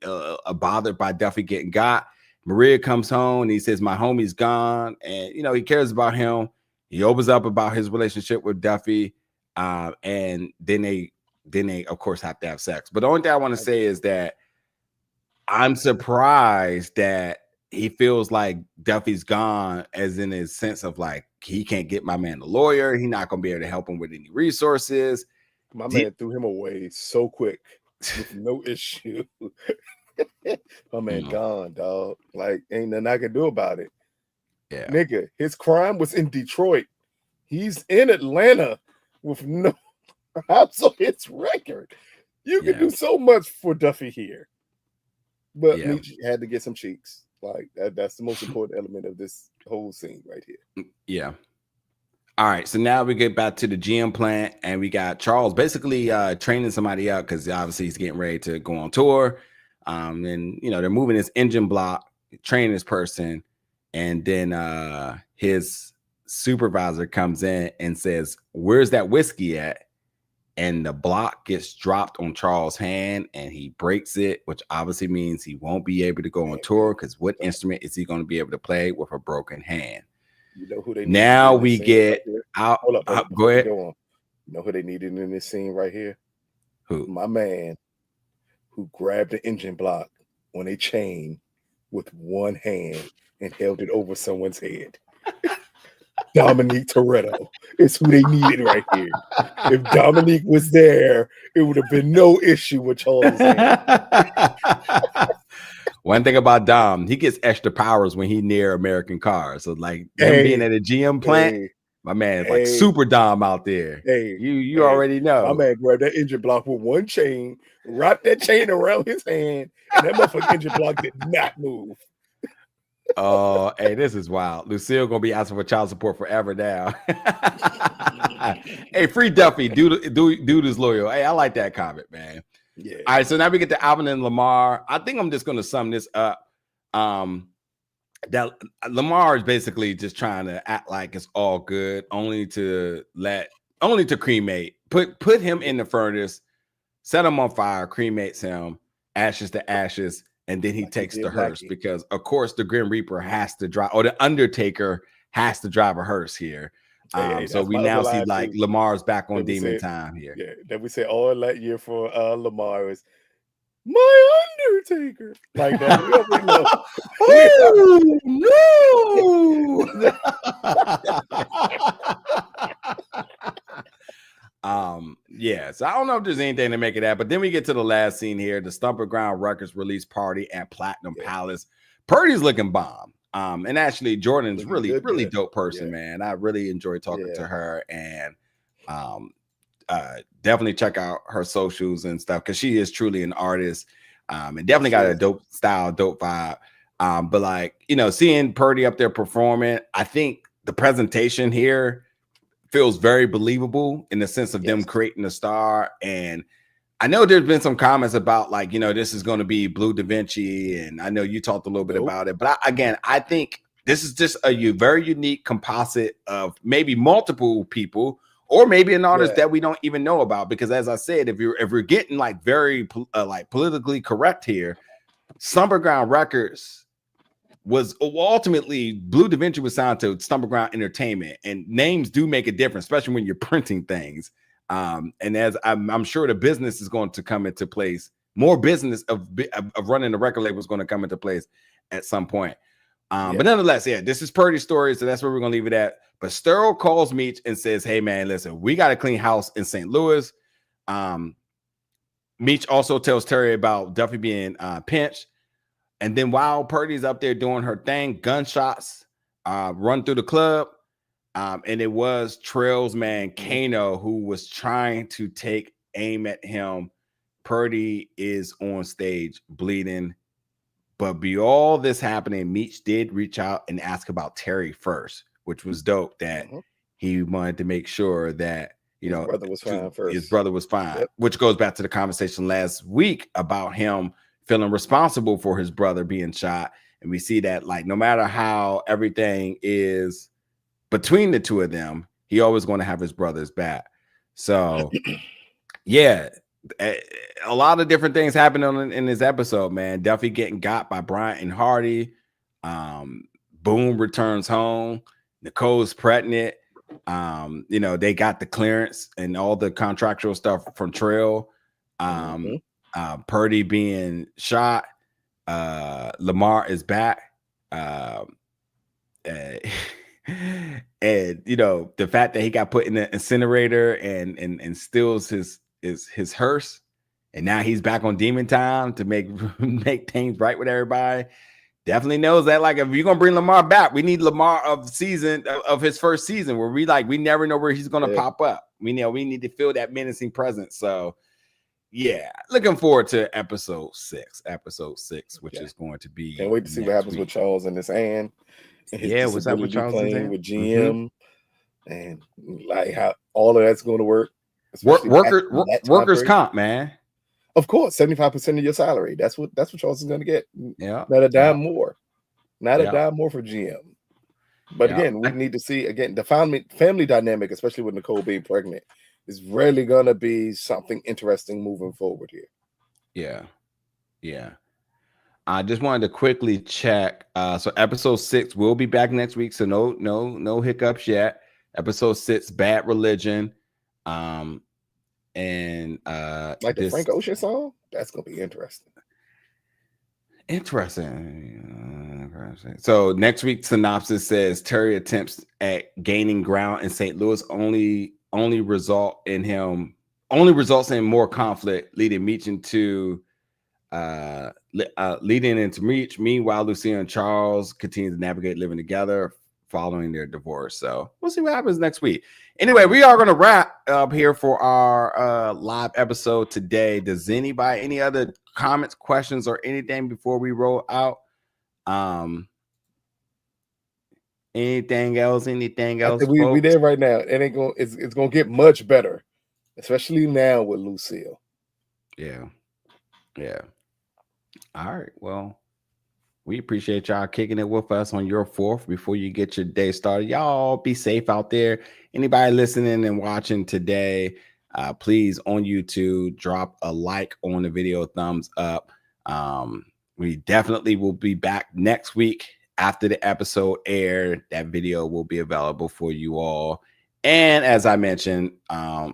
bothered by Duffy getting got. Maria comes home and he says, "My homie's gone," and he cares about him. He opens up about his relationship with Duffy, and then they of course have to have sex. But the only thing I want to say is that I'm surprised that he feels like Duffy's gone, as in his sense of, like, he can't get my man a lawyer. He's not gonna be able to help him with any resources. My man threw him away so quick with no issue. My man gone, dog. Like, ain't nothing I can do about it. Yeah, nigga, his crime was in Detroit. He's in Atlanta with no house on his record. You can do so much for Duffy here, but Meech had to get some cheeks. Like that's the most important element of this whole scene right here. Yeah. All right, so now we get back to the GM plant, and we got Charles basically training somebody up, because obviously he's getting ready to go on tour. And they're moving this engine block, training this person. And then his supervisor comes in and says, "Where's that whiskey at?" And the block gets dropped on Charles' hand, and he breaks it, which obviously means he won't be able to go on tour, because what instrument is he going to be able to play with a broken hand? You know who they now we get out. Go ahead. Go on. You know who they needed in this scene right here? Who? My man, who grabbed the engine block on a chain with one hand and held it over someone's head. Dominique Toretto is who they needed right here. If Dominique was there, it would have been no issue with Charles' hand. One thing about Dom, he gets extra powers when he near American cars. So like him being at a GM plant, my man is like super Dom out there. You already know. My man grabbed that engine block with one chain, wrapped that chain around his hand, and that motherfucking engine block did not move. Oh, hey, this is wild. Lucille gonna be asking for child support forever now. Hey, free Duffy, dude is loyal. Hey, I like that comment, man. Yeah. All right, so now we get to Alvin and Lamar. I think I'm just gonna sum this up. That Lamar is basically just trying to act like it's all good, only to cremate, put him in the furnace, set him on fire, cremates him, ashes to ashes. And then he takes the hearse because, of course, the Grim Reaper has to drive, or the Undertaker has to drive a hearse here. So we now see like Lamar's back on demon time here. Yeah, then we say all that year for Lamar is my Undertaker. Like that. We already know. Oh, no. Yeah, so I don't know if there's anything to make it that, but then we get to the last scene here, the Stomping Ground Records release party at Platinum Palace. Purdy's looking bomb. And actually Jordan's really dope person, man. I really enjoyed talking to her, and definitely check out her socials and stuff because she is truly an artist, and definitely got a dope style, dope vibe. But like, you know, seeing Purdy up there performing, I think the presentation here feels very believable in the sense of them creating a star. And I know there's been some comments about like, you know, this is going to be Blue Da Vinci, and I know you talked a little bit about it, but I think this is just a very unique composite of maybe multiple people, or maybe an artist that we don't even know about. Because as I said, if we're getting like very like politically correct here, Stomping Ground Records was ultimately Blue Da Vinci was signed to Stomping Ground Entertainment, and names do make a difference, especially when you're printing things. And as I'm sure the business is going to come into place, more business of running the record label is going to come into place at some point. But nonetheless, this is Purdy's story, so that's where we're going to leave it at. But Sterl calls Meech and says, hey, man, listen, we got a clean house in St. Louis. Meech also tells Terry about Duffy being pinched. And then while Purdy's up there doing her thing, gunshots run through the club. And it was Trail's man, Kano, who was trying to take aim at him. Purdy is on stage bleeding. But beyond all this happening, Meech did reach out and ask about Terry first, which was dope that he wanted to make sure that, you know, his brother was fine, which goes back to the conversation last week about him feeling responsible for his brother being shot. And we see that, like, no matter how everything is between the two of them, he always going to have his brother's back. So yeah, a lot of different things happening in this episode, man. Duffy getting got by Bryant and Hardy. Boom returns home. Nicole's pregnant. You know, they got the clearance and all the contractual stuff from Trail. Purdy being shot. Lamar is back. And you know, the fact that he got put in the incinerator and steals his hearse, and now he's back on demon time to make things right with everybody. Definitely knows that, like, if you're gonna bring Lamar back, we need Lamar of his first season, where we never know where he's gonna pop up. We need to feel that menacing presence. So yeah, looking forward to episode 6, which is going to be. Can't wait to see what happens with Charles and his aunt. And what's happening with Charles playing with GM, and like how all of that's going to work. Workers' comp, man. Of course, 75% of your salary. That's what Charles is going to get. Yeah, not a dime more, not a dime more for GM. But again, we need to see the family dynamic, especially with Nicole being pregnant, is really going to be something interesting moving forward here. Yeah. I just wanted to quickly check. So episode 6 will be back next week. So no hiccups yet. Episode 6, Bad Religion. And like the Frank Ocean song, that's gonna be interesting. So next week, Synopsis says Terry attempts at gaining ground in St. Louis only results in more conflict, leading Meech into leading into Meech. Meanwhile, Lucia and Charles continue to navigate living together following their divorce. So we'll see what happens next week. Anyway, we are going to wrap up here for our live episode today. Does anybody any other comments, questions, or anything before we roll out? Anything else? Anything else? We there right now. It ain't gonna. It's gonna get much better, especially now with Lucille. Yeah. All right. Well, we appreciate y'all kicking it with us on your 4th before you get your day started. Y'all be safe out there. Anybody listening and watching today, please on YouTube drop a like on the video, thumbs up. We definitely will be back next week after the episode aired. That video will be available for you all. And as I mentioned,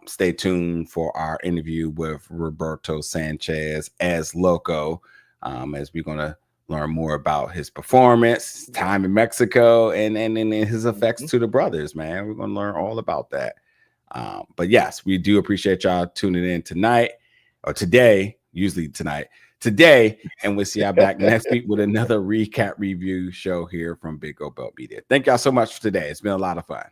stay tuned for our interview with Roberto Sanchez as Loco, as we're going to learn more about his performance, time in Mexico, and his effects to the brothers, man. We're going to learn all about that. But yes, we do appreciate y'all tuning in tonight or today, usually today, and we'll see y'all back next week with another recap review show here from Big Go Belt Media. Thank y'all so much for today. It's been a lot of fun.